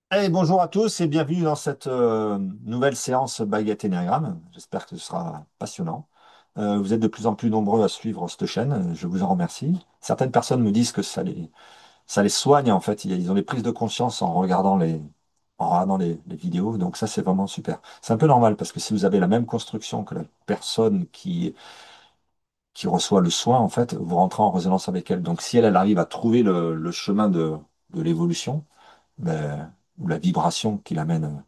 Hey, bonjour à tous et bienvenue dans cette nouvelle séance Baguette Énéagramme. J'espère que ce sera passionnant. Vous êtes de plus en plus nombreux à suivre cette chaîne. Je vous en remercie. Certaines personnes me disent que ça les soigne en fait. Ils ont des prises de conscience en regardant les vidéos. Donc ça, c'est vraiment super. C'est un peu normal parce que si vous avez la même construction que la personne qui reçoit le soin, en fait, vous rentrez en résonance avec elle. Donc si elle arrive à trouver le chemin de l'évolution, ou la vibration qui l'amène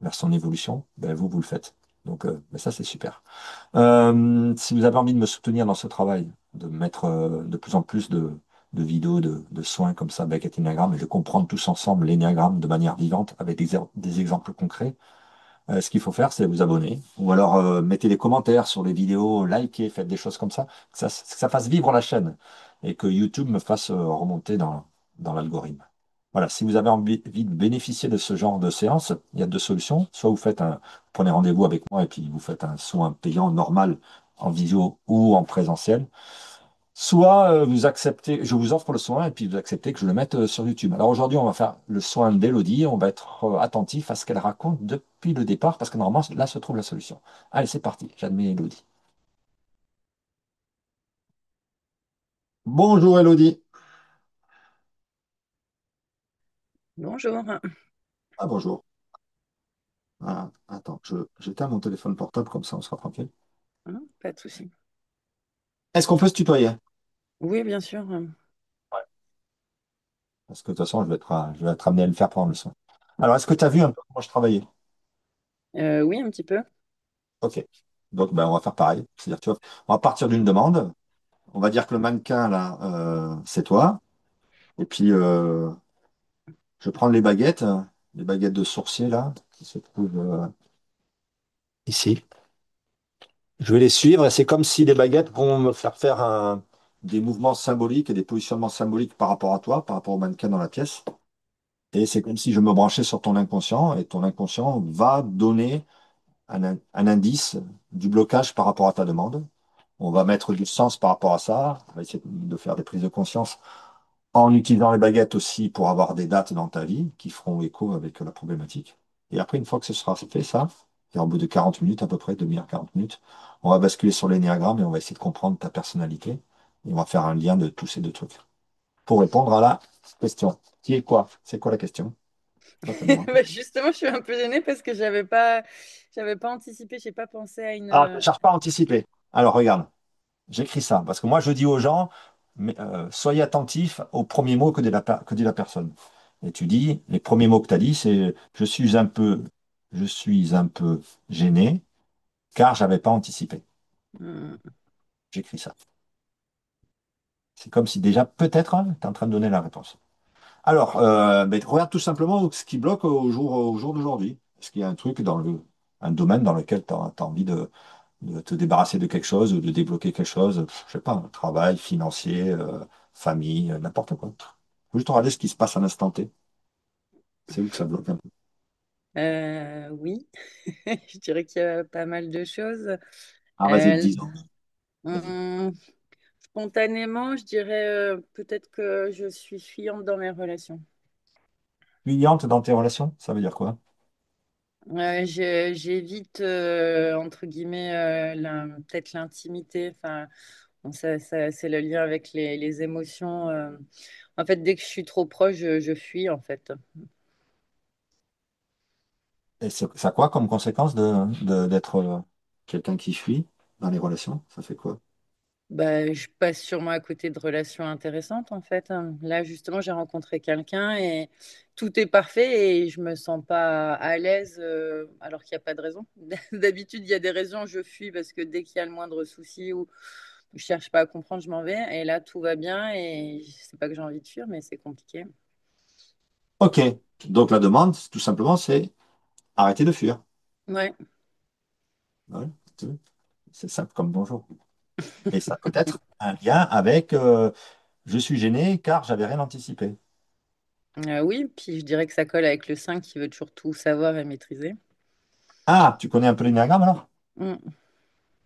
vers son évolution, vous le faites. Donc, ça, c'est super. Si vous avez envie de me soutenir dans ce travail, de mettre de plus en plus de vidéos, de soins comme ça, Beckett Enneagram, et de comprendre tous ensemble l'énéagramme de manière vivante avec des exemples concrets, ce qu'il faut faire, c'est vous abonner. Ou alors, mettez des commentaires sur les vidéos, likez, faites des choses comme ça, que ça fasse vivre la chaîne et que YouTube me fasse remonter dans l'algorithme. Voilà, si vous avez envie de bénéficier de ce genre de séance, il y a deux solutions. Soit vous prenez rendez-vous avec moi et puis vous faites un soin payant normal en visio ou en présentiel. Soit vous acceptez, je vous offre le soin et puis vous acceptez que je le mette sur YouTube. Alors aujourd'hui, on va faire le soin d'Élodie. On va être attentif à ce qu'elle raconte depuis le départ parce que normalement, là se trouve la solution. Allez, c'est parti. J'admets Élodie. Bonjour Élodie. Bonjour. Ah bonjour. Ah, attends, j'éteins mon téléphone portable comme ça on sera tranquille. Pas de souci. Est-ce qu'on peut se tutoyer? Oui, bien sûr. Ouais. Parce que de toute façon, je vais être amené à le faire prendre le soin. Alors, est-ce que tu as vu un peu comment je travaillais? Oui, un petit peu. Ok. Donc, on va faire pareil. C'est-à-dire, tu vois, on va partir d'une demande. On va dire que le mannequin, là, c'est toi. Et puis, je prends les baguettes de sourcier, là, qui se trouvent ici. Je vais les suivre et c'est comme si les baguettes vont me faire faire des mouvements symboliques et des positionnements symboliques par rapport à toi, par rapport au mannequin dans la pièce. Et c'est comme si je me branchais sur ton inconscient et ton inconscient va donner un indice du blocage par rapport à ta demande. On va mettre du sens par rapport à ça. On va essayer de faire des prises de conscience en utilisant les baguettes aussi pour avoir des dates dans ta vie qui feront écho avec la problématique. Et après, une fois que ce sera fait, ça, et au bout de 40 minutes à peu près, demi-heure, 40 minutes, on va basculer sur l'énéagramme et on va essayer de comprendre ta personnalité. Et on va faire un lien de tous ces deux trucs. Pour répondre à la question. Qui est quoi? C'est quoi la question? C'est quoi ta demande? Bah, justement, je suis un peu gênée parce que j'avais pas anticipé, j'ai pas pensé à une. Alors, ne cherche pas à anticiper. Alors, regarde. J'écris ça parce que moi, je dis aux gens, soyez attentifs aux premiers mots que dit la personne. Et tu dis, les premiers mots que tu as dit, c'est je suis un peu gêné car j'avais pas anticipé. Hmm. J'écris ça. C'est comme si déjà, peut-être, tu es en train de donner la réponse. Alors, regarde tout simplement ce qui bloque au jour d'aujourd'hui. Est-ce qu'il y a un truc un domaine dans lequel tu as envie de te débarrasser de quelque chose ou de débloquer quelque chose, je sais pas, un travail, financier, famille, n'importe quoi. Faut juste regarder ce qui se passe à l'instant T. C'est où que ça bloque un peu. Oui, je dirais qu'il y a pas mal de choses. Ah, vas-y, Euh, 10 ans. Vas-y. hum, Spontanément, je dirais peut-être que je suis fuyante dans mes relations. Fuyante dans tes relations, ça veut dire quoi? J'évite, entre guillemets, peut-être l'intimité. Enfin, bon, c'est le lien avec les émotions. En fait, dès que je suis trop proche, je fuis, en fait. Et ça a quoi comme conséquence d'être quelqu'un qui fuit dans les relations? Ça fait quoi? Bah, je passe sûrement à côté de relations intéressantes, en fait. Là, justement, j'ai rencontré quelqu'un et tout est parfait et je me sens pas à l'aise, alors qu'il n'y a pas de raison. D'habitude, il y a des raisons, je fuis parce que dès qu'il y a le moindre souci ou je cherche pas à comprendre, je m'en vais. Et là, tout va bien et c'est pas que j'ai envie de fuir, mais c'est compliqué. Ok. Donc la demande, tout simplement, c'est arrêter de fuir. Ouais. Ouais, c'est simple comme bonjour. Et ça peut être un lien avec je suis gêné car j'avais rien anticipé. Oui, puis je dirais que ça colle avec le 5 qui veut toujours tout savoir et maîtriser. Ah, tu connais un peu l'énéagramme alors? Mm.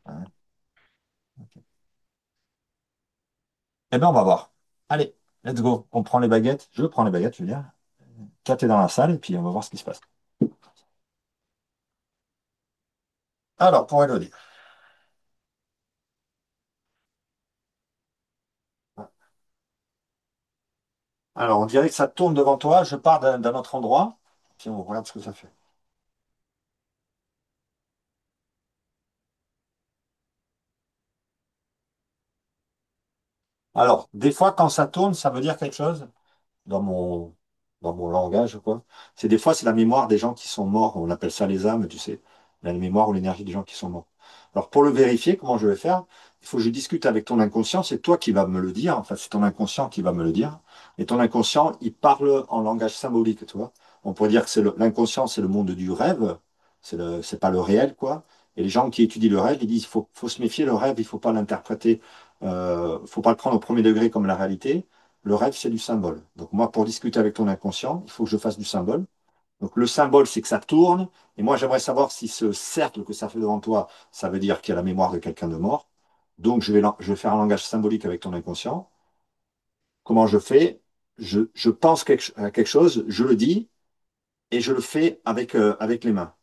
Ouais, ok. Eh bien, on va voir. Allez, let's go. On prend les baguettes. Je prends les baguettes, je veux dire. Toi, tu es dans la salle et puis on va voir ce qui se passe. Alors, pour Elodie. Alors, on dirait que ça tourne devant toi. Je pars d'un autre endroit. Puis on regarde ce que ça fait. Alors, des fois, quand ça tourne, ça veut dire quelque chose. dans mon, dans mon langage, quoi. C'est des fois, c'est la mémoire des gens qui sont morts. On appelle ça les âmes, tu sais. La mémoire ou l'énergie des gens qui sont morts. Alors, pour le vérifier, comment je vais faire? Il faut que je discute avec ton inconscient. C'est toi qui vas me le dire. Enfin, c'est ton inconscient qui va me le dire. Et ton inconscient, il parle en langage symbolique, tu vois. On pourrait dire que l'inconscient, c'est le monde du rêve. C'est pas le réel, quoi. Et les gens qui étudient le rêve, ils disent, faut se méfier, le rêve, il faut pas l'interpréter, faut pas le prendre au premier degré comme la réalité. Le rêve, c'est du symbole. Donc moi, pour discuter avec ton inconscient, il faut que je fasse du symbole. Donc le symbole, c'est que ça tourne. Et moi, j'aimerais savoir si ce cercle que ça fait devant toi, ça veut dire qu'il y a la mémoire de quelqu'un de mort. Donc je vais faire un langage symbolique avec ton inconscient. Comment je fais? Je pense à quelque chose, je le dis et je le fais avec les mains.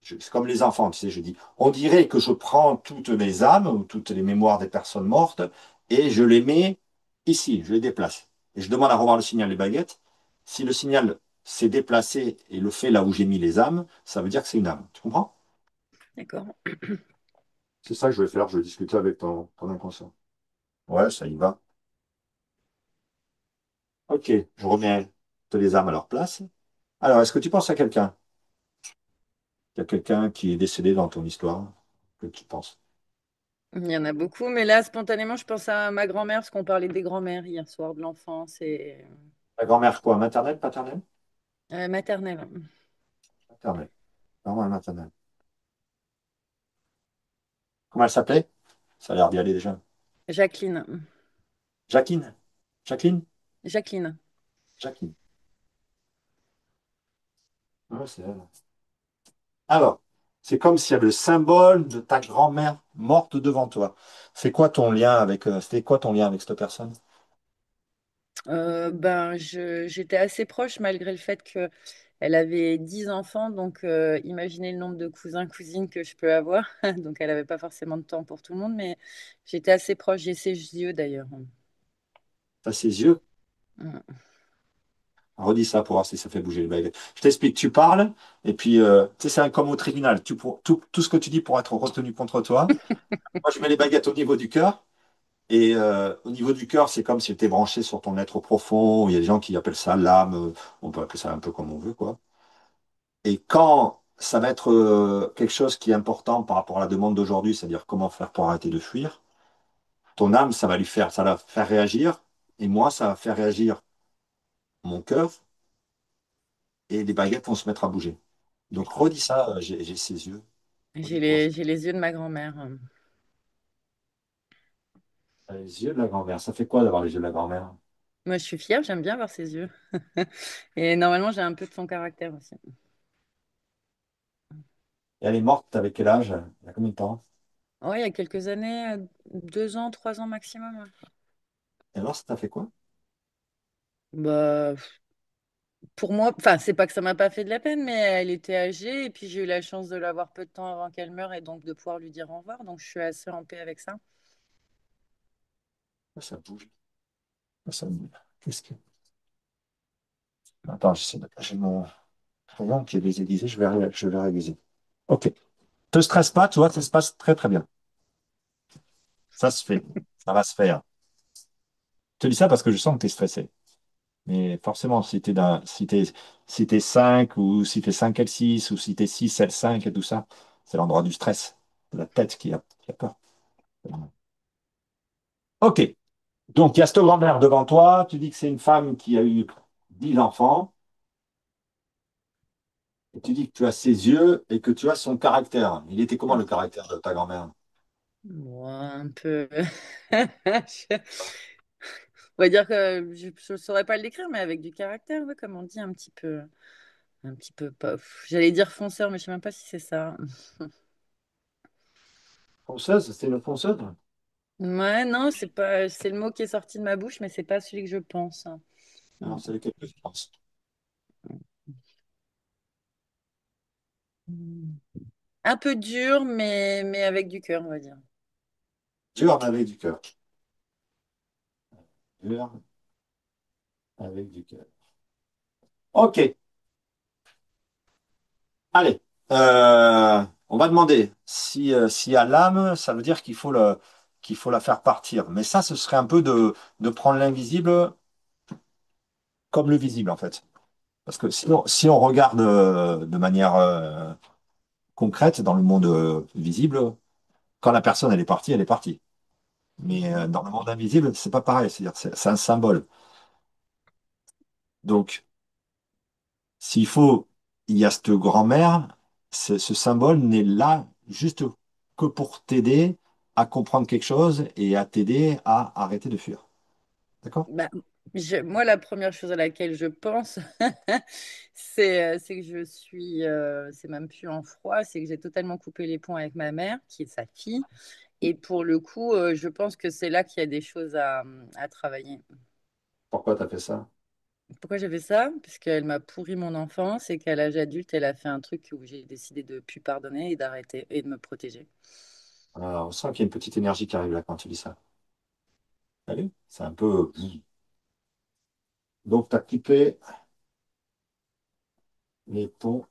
C'est comme les enfants, tu sais, je dis, on dirait que je prends toutes les âmes ou toutes les mémoires des personnes mortes et je les mets ici, je les déplace. Et je demande à revoir le signal des baguettes. Si le signal s'est déplacé et le fait là où j'ai mis les âmes, ça veut dire que c'est une âme. Tu comprends? D'accord. C'est ça que je vais faire, je vais discuter avec ton inconscient. Ouais, ça y va. Ok, je remets toutes les âmes à leur place. Alors, est-ce que tu penses à quelqu'un? Il y a quelqu'un qui est décédé dans ton histoire que tu penses? Il y en a beaucoup, mais là, spontanément, je pense à ma grand-mère, parce qu'on parlait des grand-mères hier soir, de l'enfance et La grand-mère quoi? Maternelle, paternelle? maternelle. Maternelle. Grand-mère maternelle. Comment elle s'appelait? Ça a l'air d'y aller déjà. Jacqueline. Jacqueline. Jacqueline? Jacqueline. Jacqueline. Ouais, c'est elle. Alors, c'est comme s'il y avait le symbole de ta grand-mère morte devant toi. C'était quoi ton lien avec cette personne? Ben, j'étais assez proche malgré le fait qu'elle avait 10 enfants, donc imaginez le nombre de cousins, cousines que je peux avoir. Donc elle n'avait pas forcément de temps pour tout le monde, mais j'étais assez proche. J'ai ses yeux d'ailleurs. T'as ses yeux. Mm. Redis ça pour voir si ça fait bouger les baguettes. Je t'explique, tu parles, et puis, tu sais, comme au tribunal. Tout ce que tu dis pour être retenu contre toi. Moi, je mets les baguettes au niveau du cœur. Et au niveau du cœur, c'est comme si tu étais branché sur ton être profond. Il y a des gens qui appellent ça l'âme. On peut appeler ça un peu comme on veut, quoi. Et quand ça va être quelque chose qui est important par rapport à la demande d'aujourd'hui, c'est-à-dire comment faire pour arrêter de fuir, ton âme, ça va faire réagir. Et moi, ça va faire réagir mon cœur. Et les baguettes vont se mettre à bouger. Donc D'accord. redis ça, j'ai ses yeux. Redis-moi ça. J'ai les yeux de ma grand-mère. Les yeux de la grand-mère. Ça fait quoi d'avoir les yeux de la grand-mère? Moi, je suis fière, j'aime bien voir ses yeux. Et normalement, j'ai un peu de son caractère aussi. Et elle est morte avec quel âge? Il y a combien de temps? Ouais, il y a quelques années, 2 ans, 3 ans maximum. Ouais. Et alors, ça t'a fait quoi? Bah, pour moi, enfin, c'est pas que ça m'a pas fait de la peine, mais elle était âgée et puis j'ai eu la chance de l'avoir peu de temps avant qu'elle meure et donc de pouvoir lui dire au revoir. Donc je suis assez en paix avec ça. Ah, ça bouge. Ah, ça bouge. Qu'est-ce que... Attends, j'ai mon crayon qui est désaiguisé, je vais réviser. Ok. Te stresse pas, tu vois, ça se passe très très bien. Ça se fait. Ça va se faire. Je te dis ça parce que je sens que tu es stressé. Mais forcément, si t'es 5 ou si t'es 5 L6 ou si t'es 6 L5 et tout ça, c'est l'endroit du stress. C'est la tête qui a peur. Ok. Donc, il y a cette grand-mère devant toi. Tu dis que c'est une femme qui a eu 10 enfants. Et tu dis que tu as ses yeux et que tu as son caractère. Il était comment le caractère de ta grand-mère? Moi, un peu. On va dire que je ne saurais pas le décrire, mais avec du caractère, ouais, comme on dit, un petit peu pas. J'allais dire fonceur, mais je sais même pas si c'est ça. Fonceuse, c'est une fonceuse? Ouais, non, c'est pas, c'est le mot qui est sorti de ma bouche, mais c'est pas celui que je pense. Mm. Alors, c'est lequel que tu penses? Un peu dur, mais avec du cœur, on va dire. Dur mais avec du cœur. Dur avec du cœur. Ok, allez. On va demander si, s'il y a l'âme, ça veut dire qu'il faut la faire partir. Mais ça, ce serait un peu de prendre l'invisible comme le visible, en fait. Parce que sinon, si on regarde de manière concrète dans le monde visible, quand la personne elle est partie, elle est partie. Mais dans le monde invisible, c'est pas pareil. C'est-à-dire, c'est un symbole. Donc, s'il faut, il y a cette grand-mère, ce symbole n'est là juste que pour t'aider à comprendre quelque chose et à t'aider à arrêter de fuir. D'accord? Bah, moi, la première chose à laquelle je pense, c'est que je suis, c'est même plus en froid, c'est que j'ai totalement coupé les ponts avec ma mère, qui est sa fille. Et pour le coup, je pense que c'est là qu'il y a des choses à travailler. Pourquoi tu as fait ça? Pourquoi j'ai fait ça? Parce qu'elle m'a pourri mon enfance et qu'à l'âge adulte, elle a fait un truc où j'ai décidé de plus pardonner et d'arrêter et de me protéger. On sent qu'il y a une petite énergie qui arrive là quand tu dis ça. T'as vu? C'est un peu. Donc, tu as coupé les ponts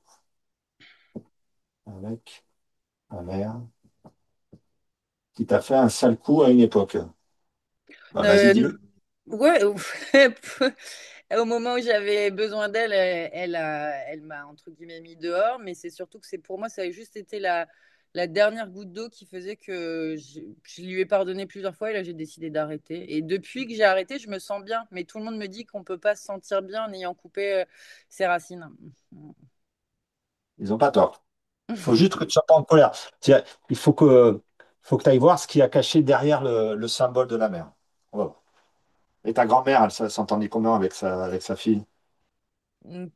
avec ta mère qui t'a fait un sale coup à une époque. Bah, vas-y, Euh, dis-le. ouais, au moment où j'avais besoin d'elle, elle m'a entre guillemets mis dehors, mais c'est surtout que c'est pour moi, ça a juste été la dernière goutte d'eau qui faisait que je lui ai pardonné plusieurs fois et là j'ai décidé d'arrêter. Et depuis que j'ai arrêté, je me sens bien, mais tout le monde me dit qu'on peut pas se sentir bien en ayant coupé ses racines. Ils n'ont pas tort. Il faut juste que tu ne sois pas en colère. Il faut que tu ailles voir ce qui a caché derrière le symbole de la mer. On va voir. Et ta grand-mère, elle s'entendait comment avec sa fille?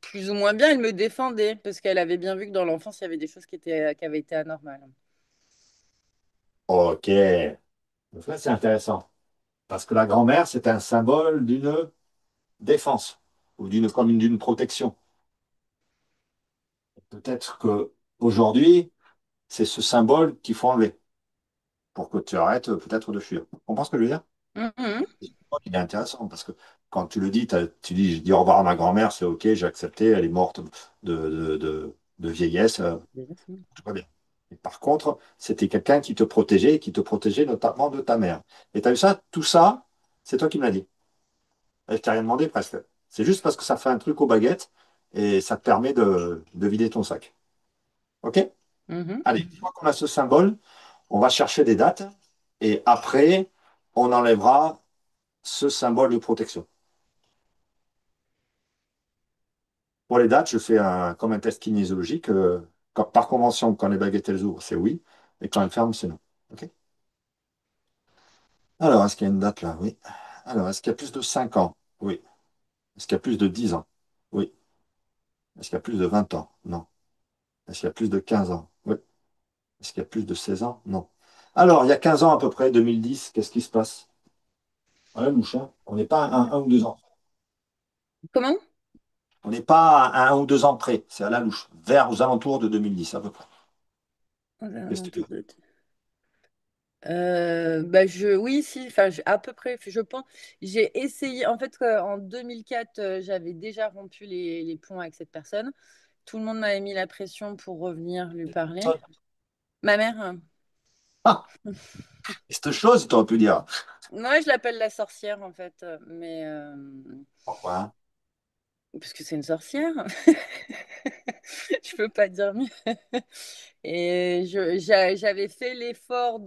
Plus ou moins bien, elle me défendait parce qu'elle avait bien vu que dans l'enfance, il y avait des choses qui avaient été anormales. Ok. Donc là, c'est intéressant. Parce que la grand-mère, c'est un symbole d'une défense ou d'une protection. Peut-être que aujourd'hui, c'est ce symbole qu'il faut enlever pour que tu arrêtes peut-être de fuir. Tu comprends ce que je veux dire? Mhm. Il est intéressant parce que quand tu le dis, tu dis, je dis au revoir à ma grand-mère, c'est OK, j'ai accepté, elle est morte de vieillesse, tout va bien. Et par contre, c'était quelqu'un qui te protégeait notamment de ta mère. Et tu as vu ça? Tout ça, c'est toi qui me l'as dit. Et je t'ai rien demandé presque. C'est juste parce que ça fait un truc aux baguettes et ça te permet de vider ton sac. OK? Mhm. Allez, une fois qu'on a ce symbole, on va chercher des dates et après, on enlèvera ce symbole de protection. Pour les dates, je fais comme un test kinésiologique. Par convention, quand les baguettes elles ouvrent, c'est oui. Et quand elles ferment, c'est non. OK. Alors, est-ce qu'il y a une date là? Oui. Alors, est-ce qu'il y a plus de 5 ans? Oui. Est-ce qu'il y a plus de 10 ans? Oui. Est-ce qu'il y a plus de 20 ans? Non. Est-ce qu'il y a plus de 15 ans? Oui. Est-ce qu'il y a plus de 16 ans? Non. Alors, il y a 15 ans à peu près, 2010, qu'est-ce qui se passe? Ouais, mouche, hein. On n'est pas à un ou 2 ans. Comment? On n'est pas à un ou 2 ans près. C'est à la louche. Vers aux alentours de 2010 à peu près. Qu'est-ce que tu veux? Bah oui, si, enfin, à peu près, je pense. J'ai essayé, en fait, en 2004, j'avais déjà rompu les ponts avec cette personne. Tout le monde m'avait mis la pression pour revenir lui parler. Ma mère, Ah, cette chose, tu aurais pu dire. moi, je l'appelle la sorcière, en fait, mais Pourquoi? Hein. parce que c'est une sorcière. Je peux pas dire mieux. Et j'avais fait l'effort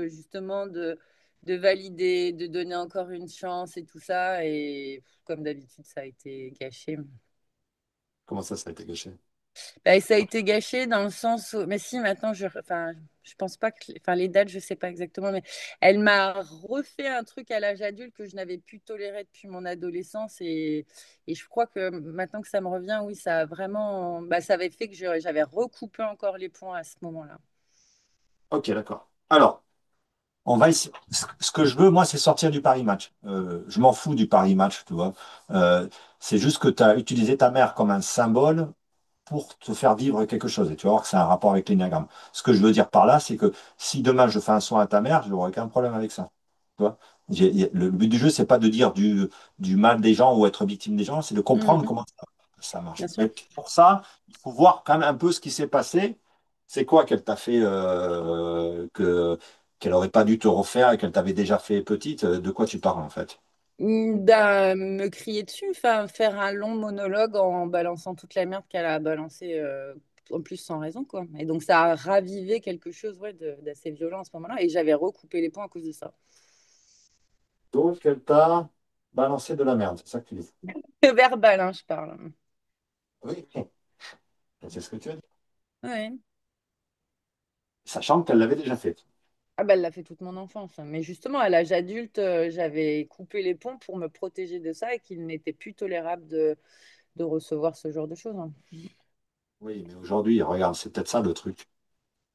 justement de valider, de donner encore une chance et tout ça. Et comme d'habitude, ça a été gâché. Comment ça a été gâché? Bah, ça a été gâché dans le sens où, mais si maintenant, enfin, je pense pas que, enfin, les dates, je sais pas exactement, mais elle m'a refait un truc à l'âge adulte que je n'avais plus toléré depuis mon adolescence et je crois que maintenant que ça me revient, oui, ça a vraiment, bah, ça avait fait que j'avais recoupé encore les points à ce moment-là. Ok, d'accord. Alors, on va essayer. Ce que je veux, moi, c'est sortir du Paris Match. Je m'en fous du Paris Match, tu vois. C'est juste que tu as utilisé ta mère comme un symbole pour te faire vivre quelque chose. Et tu vas voir que c'est un rapport avec l'énéagramme. Ce que je veux dire par là, c'est que si demain je fais un soin à ta mère, je n'aurai aucun problème avec ça. Tu vois? Le but du jeu, c'est pas de dire du mal des gens ou être victime des gens, c'est de comprendre Mhm, comment ça marche. bien sûr. Mais pour ça, il faut voir quand même un peu ce qui s'est passé. C'est quoi qu'elle t'a fait qu'elle n'aurait pas dû te refaire et qu'elle t'avait déjà fait petite? De quoi tu parles en fait? Bah, me crier dessus, enfin, faire un long monologue en balançant toute la merde qu'elle a balancée, en plus sans raison, quoi. Et donc, ça a ravivé quelque chose, ouais, d'assez violent à ce moment-là. Et j'avais recoupé les ponts à cause de ça. Donc, elle t'a balancé de la merde, c'est ça que tu dis? Verbal, hein, je parle. Oui, oui. C'est ce que tu as dit. Ouais. Sachant qu'elle l'avait déjà fait. Ah bah, elle l'a fait toute mon enfance. Mais justement, à l'âge adulte, j'avais coupé les ponts pour me protéger de ça et qu'il n'était plus tolérable de recevoir ce genre de choses, hein. Oui, mais aujourd'hui, regarde, c'est peut-être ça le truc.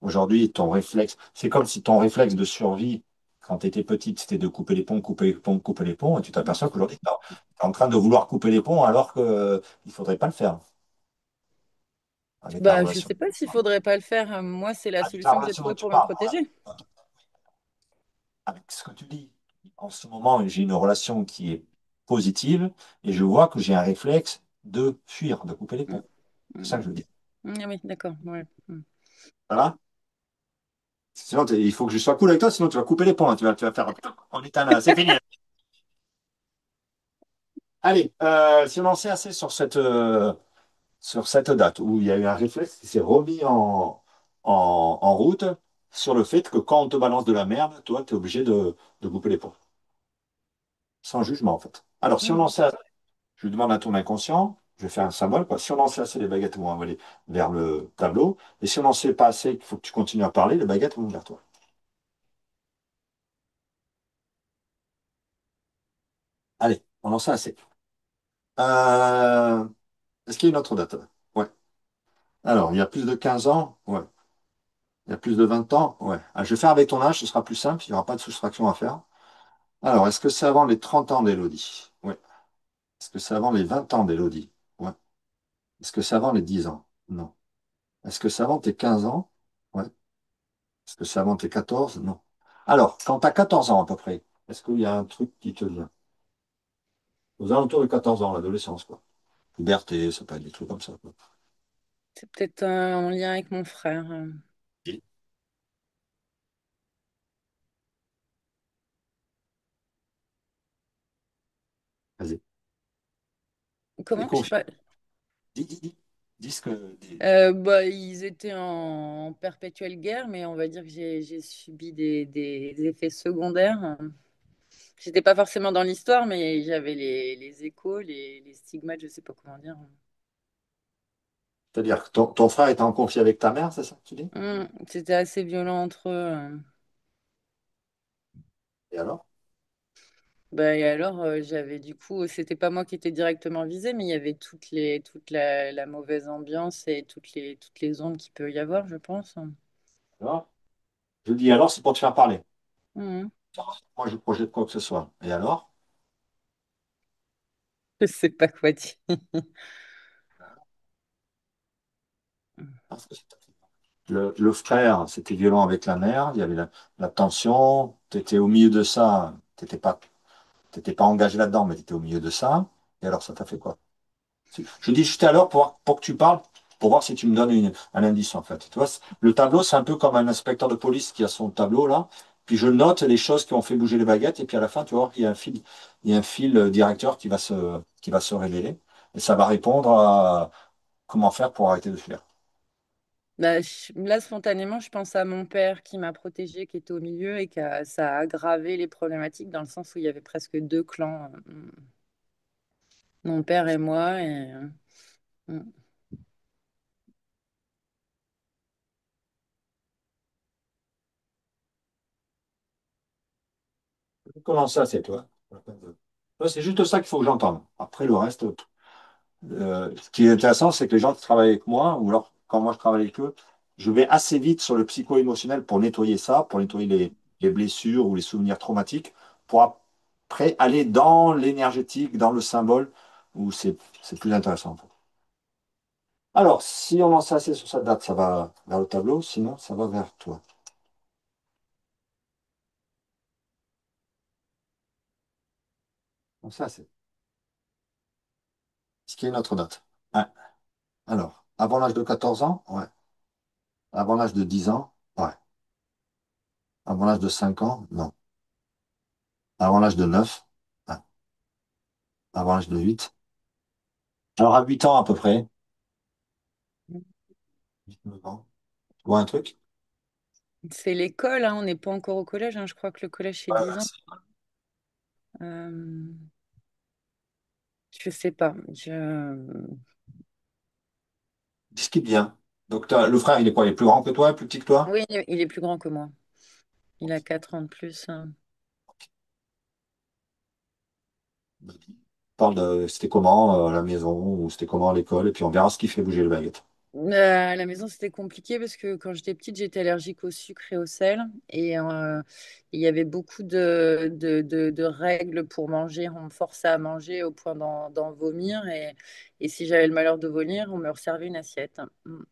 Aujourd'hui, ton réflexe, c'est comme si ton réflexe de survie, quand tu étais petite, c'était de couper les ponts, couper les ponts, couper les ponts, et tu t'aperçois qu'aujourd'hui, tu es en train de vouloir couper les ponts alors qu'il ne faudrait pas le faire avec la Bah, je relation. sais pas s'il faudrait pas le faire. Moi, c'est la Avec la solution que j'ai relation dont trouvée tu pour me parles, voilà. protéger. Avec ce que tu dis. En ce moment, j'ai une relation qui est positive et je vois que j'ai un réflexe de fuir, de couper les Mm, ponts. C'est ça mm, que je veux dire. Ah oui, d'accord. Ouais. Voilà. Sinon, il faut que je sois cool avec toi, sinon tu vas couper les ponts, hein. Tu vas faire. On est là, c'est fini. Allez, si on en sait assez sur cette date où il y a eu un réflexe qui s'est remis en route sur le fait que quand on te balance de la merde, toi, tu es obligé de couper les ponts. Sans jugement, en fait. Alors, si on en Mhm. sait assez, je lui demande à ton inconscient, je vais faire un symbole, quoi. Si on en sait assez, les baguettes vont aller vers le tableau. Et si on n'en sait pas assez, qu'il faut que tu continues à parler, les baguettes vont vers toi. Allez, on en sait assez. Euh, Est-ce qu'il y a une autre date? Ouais. Alors, il y a plus de 15 ans? Ouais. Il y a plus de 20 ans? Ouais. Ah, je vais faire avec ton âge, ce sera plus simple, il n'y aura pas de soustraction à faire. Alors, est-ce que c'est avant les 30 ans d'Élodie? Ouais. Est-ce que c'est avant les 20 ans d'Élodie? Ouais. Est-ce que c'est avant les 10 ans? Non. Est-ce que c'est avant tes 15 ans? Ouais. Est-ce que c'est avant tes 14? Non. Alors, quand tu as 14 ans à peu près, est-ce qu'il y a un truc qui te vient? Aux alentours de 14 ans, l'adolescence, quoi. Puberté, ça peut être des trucs comme ça, quoi. C'est peut-être en lien avec mon frère. Oui. Vas-y. Comment? Je sais Confirme. pas. Dis. Dis ce que. Bah, ils étaient en perpétuelle guerre, mais on va dire que j'ai subi des effets secondaires. J'étais pas forcément dans l'histoire, mais j'avais les échos, les stigmates, je sais pas comment dire. C'est-à-dire que ton frère est en conflit avec ta mère, c'est ça que tu dis? C'était assez violent entre eux. Et alors? Bah, et alors, j'avais du coup, c'était pas moi qui étais directement visée, mais il y avait toute la mauvaise ambiance et toutes les ondes qu'il peut y avoir, je pense. Alors? Je dis alors, c'est pour te faire parler. Mhm. Moi, je projette quoi que ce soit. Et alors? Je sais pas quoi dire. Parce que le frère, c'était violent avec la mère, il y avait la tension, tu étais au milieu de ça, t'étais pas engagé là-dedans, mais tu étais au milieu de ça. Et alors, ça t'a fait quoi? Je dis juste alors pour que tu parles, pour voir si tu me donnes un indice en fait. Tu vois, le tableau, c'est un peu comme un inspecteur de police qui a son tableau là. Puis je note les choses qui ont fait bouger les baguettes, et puis à la fin, tu vois, il y a un fil directeur qui va se révéler. Et ça va répondre à comment faire pour arrêter de fuir. Bah, là, spontanément, je pense à mon père qui m'a protégée, qui était au milieu et ça a aggravé les problématiques dans le sens où il y avait presque deux clans, mon père et moi. Mm. Comment ça, c'est toi? Toi, c'est juste ça qu'il faut que j'entende. Après, le reste, ce qui est intéressant, c'est que les gens qui travaillent avec moi, ou alors quand moi je travaille avec eux, je vais assez vite sur le psycho-émotionnel pour nettoyer ça, pour nettoyer les blessures ou les souvenirs traumatiques, pour après aller dans l'énergétique, dans le symbole, où c'est plus intéressant. Alors, si on en sait assez sur cette date, ça va vers le tableau, sinon ça va vers toi. On sait assez. Ce qui est notre date. Ouais. Alors, avant l'âge de 14 ans? Ouais. Avant l'âge de 10 ans? Ouais. Avant l'âge de 5 ans? Non. Avant l'âge de 9? Ouais. Avant l'âge de 8? Alors, à 8 ans à peu près. 9 ans. Tu vois un truc? C'est l'école, hein, on n'est pas encore au collège, hein, je crois que le collège c'est Ouais, 10 ans. Euh, je sais pas. ce qui est bien. Donc, le frère, il est quoi? Il est plus grand que toi, plus petit que toi? Oui, il est plus grand que moi. Il a 4 ans de plus, hein. Parle de c'était comment à la maison ou c'était comment à l'école, et puis on verra ce qui fait bouger le baguette. À la maison, c'était compliqué parce que quand j'étais petite, j'étais allergique au sucre et au sel. Et il y avait beaucoup de règles pour manger. On me forçait à manger au point d'en vomir. Et si j'avais le malheur de vomir, on me servait une assiette. Mm.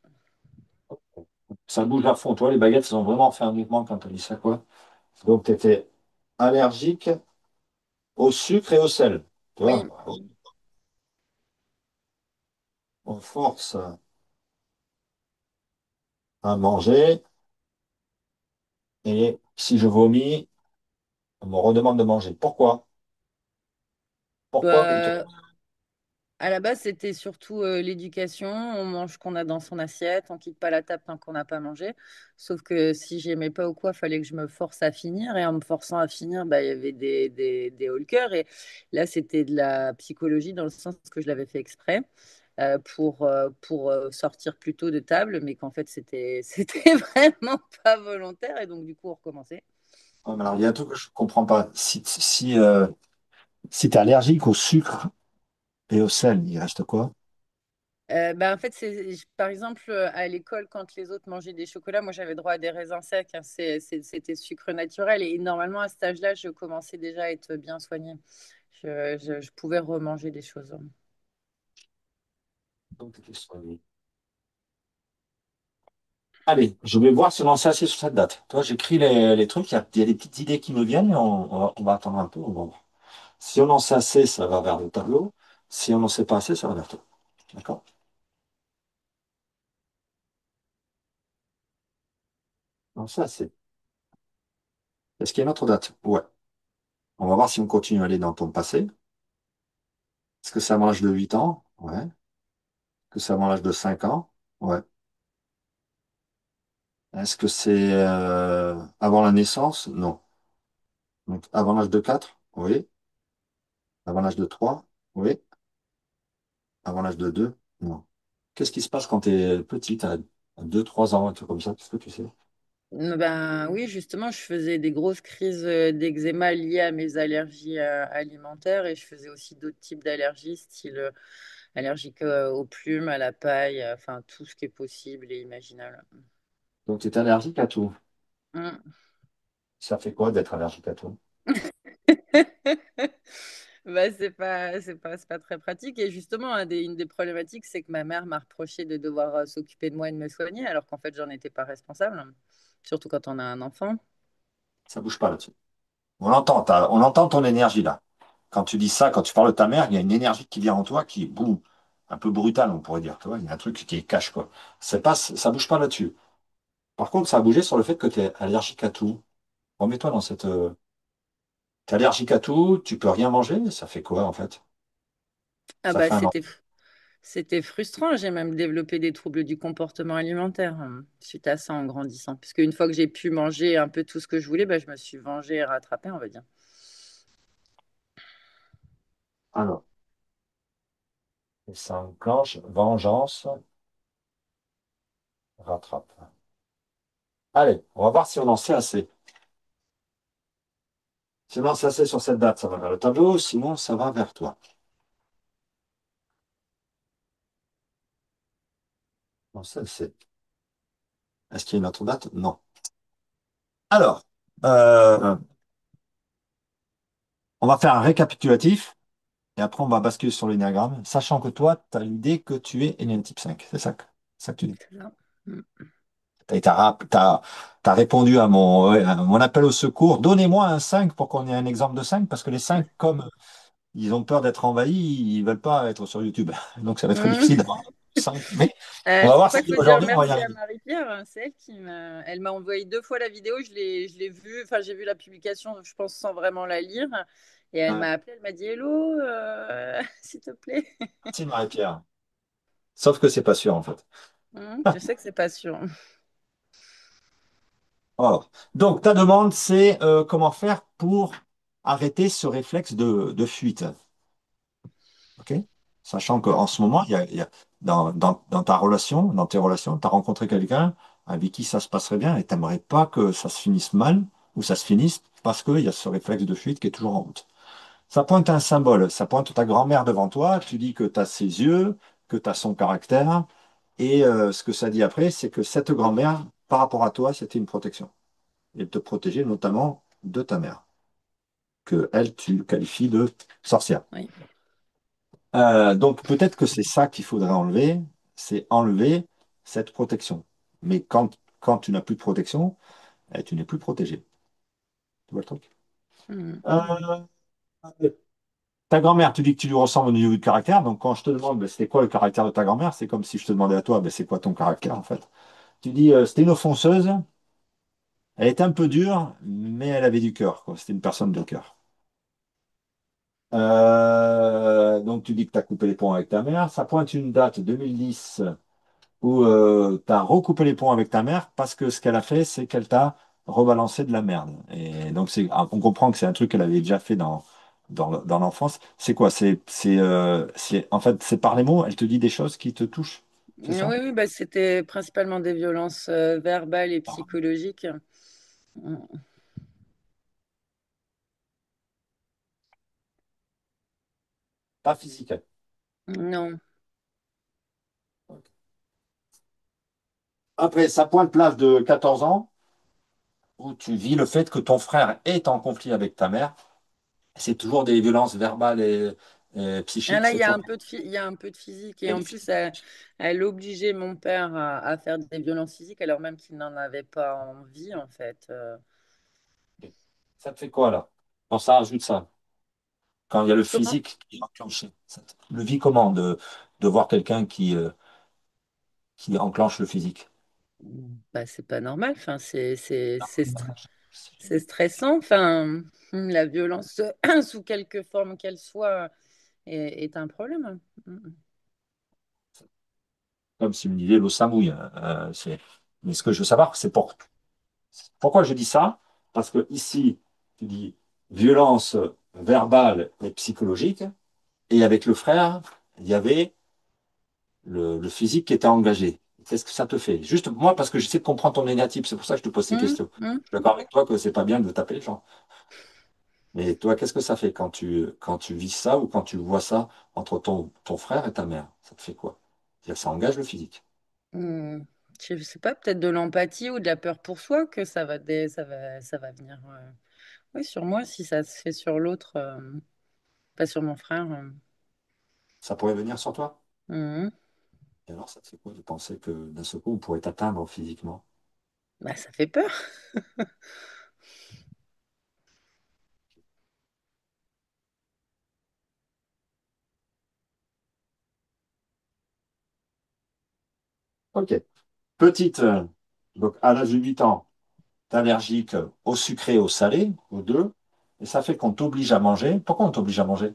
Ça bouge à fond. Toi, les baguettes, ils ont vraiment fait un mouvement quand tu as dit ça, quoi. Donc, tu étais allergique au sucre et au sel. Tu Oui, vois, on force à manger, et si je vomis, on me redemande de manger. Pourquoi? Pourquoi il te... bah, à la base, c'était surtout l'éducation. On mange ce qu'on a dans son assiette. On quitte pas la table tant qu'on n'a pas mangé. Sauf que si j'aimais pas ou quoi, fallait que je me force à finir. Et en me forçant à finir, bah, il y avait des hauts le cœur. Et là, c'était de la psychologie dans le sens que je l'avais fait exprès pour sortir plus tôt de table, mais qu'en fait, c'était vraiment pas volontaire. Et donc, du coup, on recommençait. Ouais, mais alors, il y a un truc que je comprends pas. Si tu es allergique au sucre et au sel, il reste quoi? Bah, en fait, par exemple, à l'école, quand les autres mangeaient des chocolats, moi j'avais droit à des raisins secs, hein, c'était sucre naturel. Et normalement, à cet âge-là, je commençais déjà à être bien soignée. Je pouvais remanger des choses. Donc, t'étais soigné. Allez, je vais voir si on en sait assez sur cette date. Toi, j'écris les trucs, il y a des petites idées qui me viennent, et on va attendre un peu. On va voir. Si on en sait assez, ça va vers le tableau. Si on n'en sait pas assez, ça va vers toi. D'accord? On sait assez. Est-ce qu'il y a une autre date? Ouais. On va voir si on continue à aller dans ton passé. Est-ce que c'est avant l'âge de 8 ans? Ouais. Est-ce que c'est avant l'âge de 5 ans? Ouais. Est-ce que c'est avant la naissance? Non. Donc, avant l'âge de 4? Oui. Avant l'âge de 3? Oui. Avant l'âge de 2? Non. Qu'est-ce qui se passe quand tu es petite, à 2, 3 ans, un truc comme ça? Qu'est-ce que tu sais? Ben oui, justement, je faisais des grosses crises d'eczéma liées à mes allergies alimentaires et je faisais aussi d'autres types d'allergies, style allergique aux plumes, à la paille, enfin tout ce qui est possible et imaginable. Donc, tu es allergique à tout. Mm. Ça fait quoi d'être allergique à tout? Bah, c'est pas très pratique. Et justement, une des problématiques, c'est que ma mère m'a reproché de devoir s'occuper de moi et de me soigner, alors qu'en fait, j'en étais pas responsable. Surtout quand on a un enfant. Ça bouge pas là-dessus. On entend ton énergie là. Quand tu dis ça, quand tu parles de ta mère, il y a une énergie qui vient en toi qui est boum, un peu brutale, on pourrait dire. Tu vois, il y a un truc qui est cache, quoi. C'est pas, ça bouge pas là-dessus. Par contre, ça a bougé sur le fait que tu es allergique à tout. Remets-toi dans cette. T'es allergique à tout, tu peux rien manger, ça fait quoi en fait? Ah Ça bah, fait un an. c'était frustrant. J'ai même développé des troubles du comportement alimentaire suite à ça en grandissant. Puisque une fois que j'ai pu manger un peu tout ce que je voulais, bah, je me suis vengée et rattrapée, on va dire. Alors, et ça enclenche vengeance, rattrape. Allez, on va voir si on en sait assez. Si on en sait assez sur cette date, ça va vers le tableau, sinon ça va vers toi. On sait assez. Est-ce qu'il y a une autre date? Non. Alors, euh, on va faire un récapitulatif. Et après, on va basculer sur l'énéagramme, sachant que toi, tu as l'idée que tu es type 5. C'est ça que tu dis. C'est ça. Mm. T'as répondu à ouais, à mon appel au secours. Donnez-moi un 5 pour qu'on ait un exemple de 5, parce que les 5, comme ils ont peur d'être envahis, ils veulent pas être sur YouTube. Donc ça va être Mm. difficile d'avoir 5. Mais on va C'est pour voir ça si qu'il faut dire aujourd'hui on va y merci à arriver. Marie-Pierre, hein. C'est elle elle m'a envoyé 2 fois la vidéo. Je l'ai vue. Enfin, j'ai vu la publication, je pense, sans vraiment la lire. Et elle Ouais. m'a appelé, elle m'a dit Hello, s'il te plaît. Merci Marie-Pierre. Sauf que c'est pas sûr en fait. Je sais que c'est pas sûr. Alors, donc ta demande, c'est comment faire pour arrêter ce réflexe de fuite. OK? Sachant qu'en ce moment, dans ta relation, dans tes relations, tu as rencontré quelqu'un avec qui ça se passerait bien et tu n'aimerais pas que ça se finisse mal ou ça se finisse parce qu'il y a ce réflexe de fuite qui est toujours en route. Ça pointe un symbole, ça pointe ta grand-mère devant toi, tu dis que tu as ses yeux, que tu as son caractère, et ce que ça dit après, c'est que cette grand-mère, par rapport à toi, c'était une protection. Et te protéger notamment de ta mère, que elle, tu qualifies de sorcière. Oui. Donc peut-être que c'est ça qu'il faudrait enlever, c'est enlever cette protection. Mais quand tu n'as plus de protection, tu n'es plus protégé. Tu vois le truc? Mm. Euh, Ta grand-mère, tu dis que tu lui ressembles au niveau du caractère. Donc quand je te demande ben, c'était quoi le caractère de ta grand-mère, c'est comme si je te demandais à toi ben, c'est quoi ton caractère en fait. Tu dis c'était une offenseuse, elle était un peu dure, mais elle avait du cœur, quoi. C'était une personne de cœur. Donc tu dis que tu as coupé les ponts avec ta mère. Ça pointe une date 2010 où tu as recoupé les ponts avec ta mère parce que ce qu'elle a fait, c'est qu'elle t'a rebalancé de la merde. Et donc on comprend que c'est un truc qu'elle avait déjà fait dans l'enfance. C'est quoi? En fait, c'est par les mots, elle te dit des choses qui te touchent, c'est Oui, ça? oui, bah, c'était principalement des violences verbales et psychologiques. Mm. Pas physique. Non. Après, ça pointe l'âge de 14 ans où tu vis le fait que ton frère est en conflit avec ta mère. C'est toujours des violences verbales et Ah, psychiques là, il y cette a fois. un peu il y a un peu de physique. Il y Et a du en plus, physique. elle obligeait mon père à faire des violences physiques alors même qu'il n'en avait pas envie, en fait. Ça te fait quoi là? Quand ça rajoute ça. Quand il y a le Comment? physique qui est enclenché. Le vit comment de voir quelqu'un qui enclenche le physique? Bah, c'est pas normal. Enfin, c'est stressant. Enfin, la violence, sous quelque forme qu'elle soit, est un problème. Comme si me disait l'eau ça mouille. Mais ce que je veux savoir, c'est pourquoi je dis ça? Parce que ici, tu dis violence verbale et psychologique, et avec le frère, il y avait le physique qui était engagé. Qu'est-ce que ça te fait? Juste moi, parce que j'essaie de comprendre ton négatif, c'est pour ça que je te pose ces Hum, questions. hum, Je suis d'accord avec toi que c'est pas bien de taper les gens. Mais toi, qu'est-ce que ça fait quand tu vis ça ou quand tu vois ça entre ton frère et ta mère? Ça te fait quoi? C'est-à-dire que ça engage le physique. hum. Je sais pas, peut-être de l'empathie ou de la peur pour soi que ça va venir. Oui, sur moi, si ça se fait sur l'autre, pas sur mon frère. Ça pourrait venir sur toi? Mhm. Et alors, ça te fait quoi de penser que d'un seul coup, on pourrait t'atteindre physiquement? Bah, ça fait peur. Ok. Petite, donc à l'âge de 8 ans, tu es allergique au sucré et au salé, aux deux, et ça fait qu'on t'oblige à manger. Pourquoi on t'oblige à manger?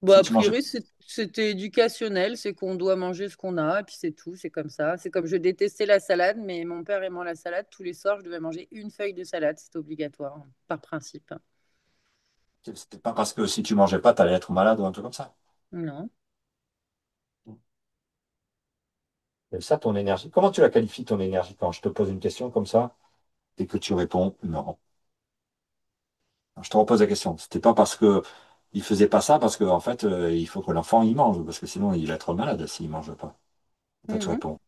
Bon, Si a tu mangeais pas. priori, c'était éducationnel, c'est qu'on doit manger ce qu'on a, et puis c'est tout, c'est comme ça. C'est comme je détestais la salade, mais mon père aimant la salade, tous les soirs, je devais manger une feuille de salade, c'est obligatoire, par principe. C'était pas parce que si tu mangeais pas, tu allais être malade ou un truc comme ça. Non. Et ça, ton énergie. Comment tu la qualifies, ton énergie, quand je te pose une question comme ça et que tu réponds non? Je te repose la question. C'était pas parce que il faisait pas ça, parce qu'en fait, il faut que l'enfant y mange, parce que sinon il va être malade s'il mange pas. En fait, tu Mhm. réponds.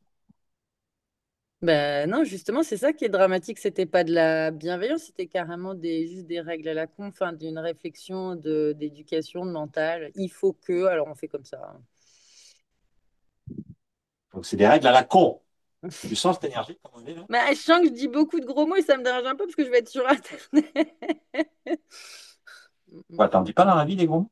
Ben non, justement, c'est ça qui est dramatique. C'était pas de la bienveillance, c'était carrément juste des règles à la con, enfin, d'une réflexion d'éducation mentale. Il faut que, alors on fait comme ça. Donc, c'est des règles à la con. Tu sens cette énergie, comme on dit, là? Mais je sens que je dis beaucoup de gros mots et ça me dérange un peu parce que je vais être sur Internet. Ouais, t'en dis pas dans la vie, des gros mots?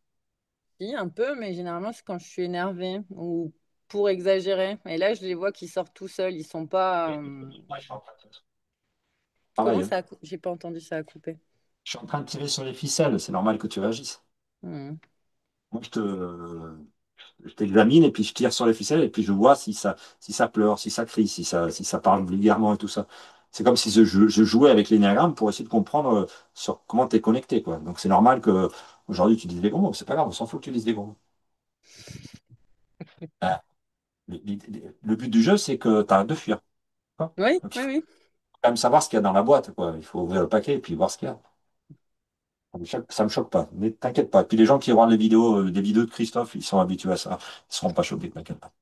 Si, un peu, mais généralement, c'est quand je suis énervée ou pour exagérer. Et là, je les vois qui sortent tout seuls. Ils sont pas. Ouais, je suis en train de- Comment Pareil, hein. ça J'ai pas entendu ça a coupé. Je suis en train de tirer sur les ficelles, c'est normal que tu réagisses. Hmm. Moi, je t'examine et puis je tire sur les ficelles et puis je vois si ça pleure, si ça crie, si ça parle vulgairement et tout ça. C'est comme si je jouais avec l'énéagramme pour essayer de comprendre sur comment tu es connecté, quoi. Donc c'est normal que aujourd'hui tu dises des gros mots, c'est pas grave, on s'en fout que tu dises des gros mots. Ah, le but du jeu, c'est que tu arrêtes de fuir, quoi. Oui, Donc il oui, faut oui. quand même savoir ce qu'il y a dans la boîte, quoi. Il faut ouvrir le paquet et puis voir ce qu'il y a. Ça me choque pas, mais t'inquiète pas. Puis les gens qui regardent les vidéos, des vidéos de Christophe, ils sont habitués à ça. Ils seront pas choqués, t'inquiète pas.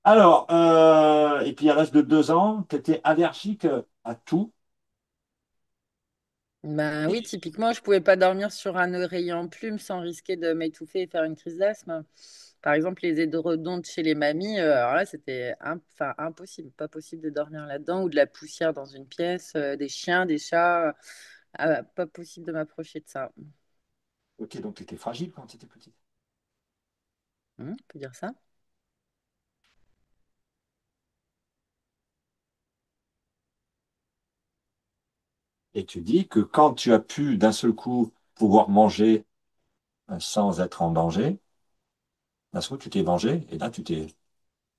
Alors, et puis à l'âge de 2 ans, tu étais allergique à tout. Ben oui, Et- typiquement, je pouvais pas dormir sur un oreiller en plume sans risquer de m'étouffer et faire une crise d'asthme. Par exemple, les édredons de chez les mamies, alors là, c'était enfin, impossible, pas possible de dormir là-dedans ou de la poussière dans une pièce, des chiens, des chats, pas possible de m'approcher de ça. Ok, donc tu étais fragile quand tu étais petit. On peut dire ça? Et tu dis que quand tu as pu d'un seul coup pouvoir manger sans être en danger, d'un seul coup tu t'es vengé et là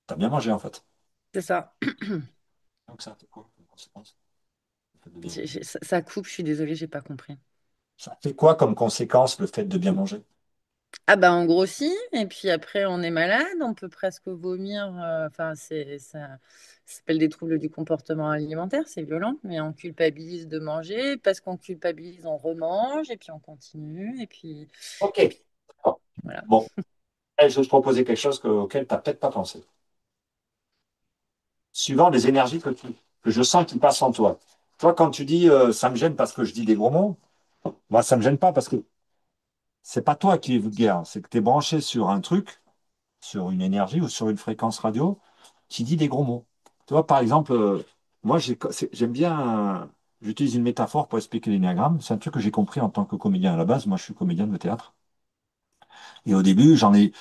t'as bien mangé en fait. C'est ça. Donc ça a fait quoi comme conséquence, le fait de bien manger? Ça coupe, je suis désolée, j'ai pas compris. Ça fait quoi comme conséquence le fait de bien manger? Ah bah on grossit et puis après on est malade, on peut presque vomir. Enfin ça s'appelle des troubles du comportement alimentaire, c'est violent, mais on culpabilise de manger parce qu'on culpabilise, on remange et puis on continue et puis Ok. et puis D'accord. voilà. Bon, eh, je vais te proposer quelque chose auquel tu n'as peut-être pas pensé. Suivant les énergies que je sens qui passent en toi. Toi, quand tu dis ça me gêne parce que je dis des gros mots, moi, ça me gêne pas parce que c'est pas toi qui es vulgaire, c'est que tu es branché sur un truc, sur une énergie ou sur une fréquence radio qui dit des gros mots. Tu vois, par exemple, moi, j'aime bien, j'utilise une métaphore pour expliquer l'énéagramme. C'est un truc que j'ai compris en tant que comédien à la base. Moi, je suis comédien de théâtre. Et au début, j'allais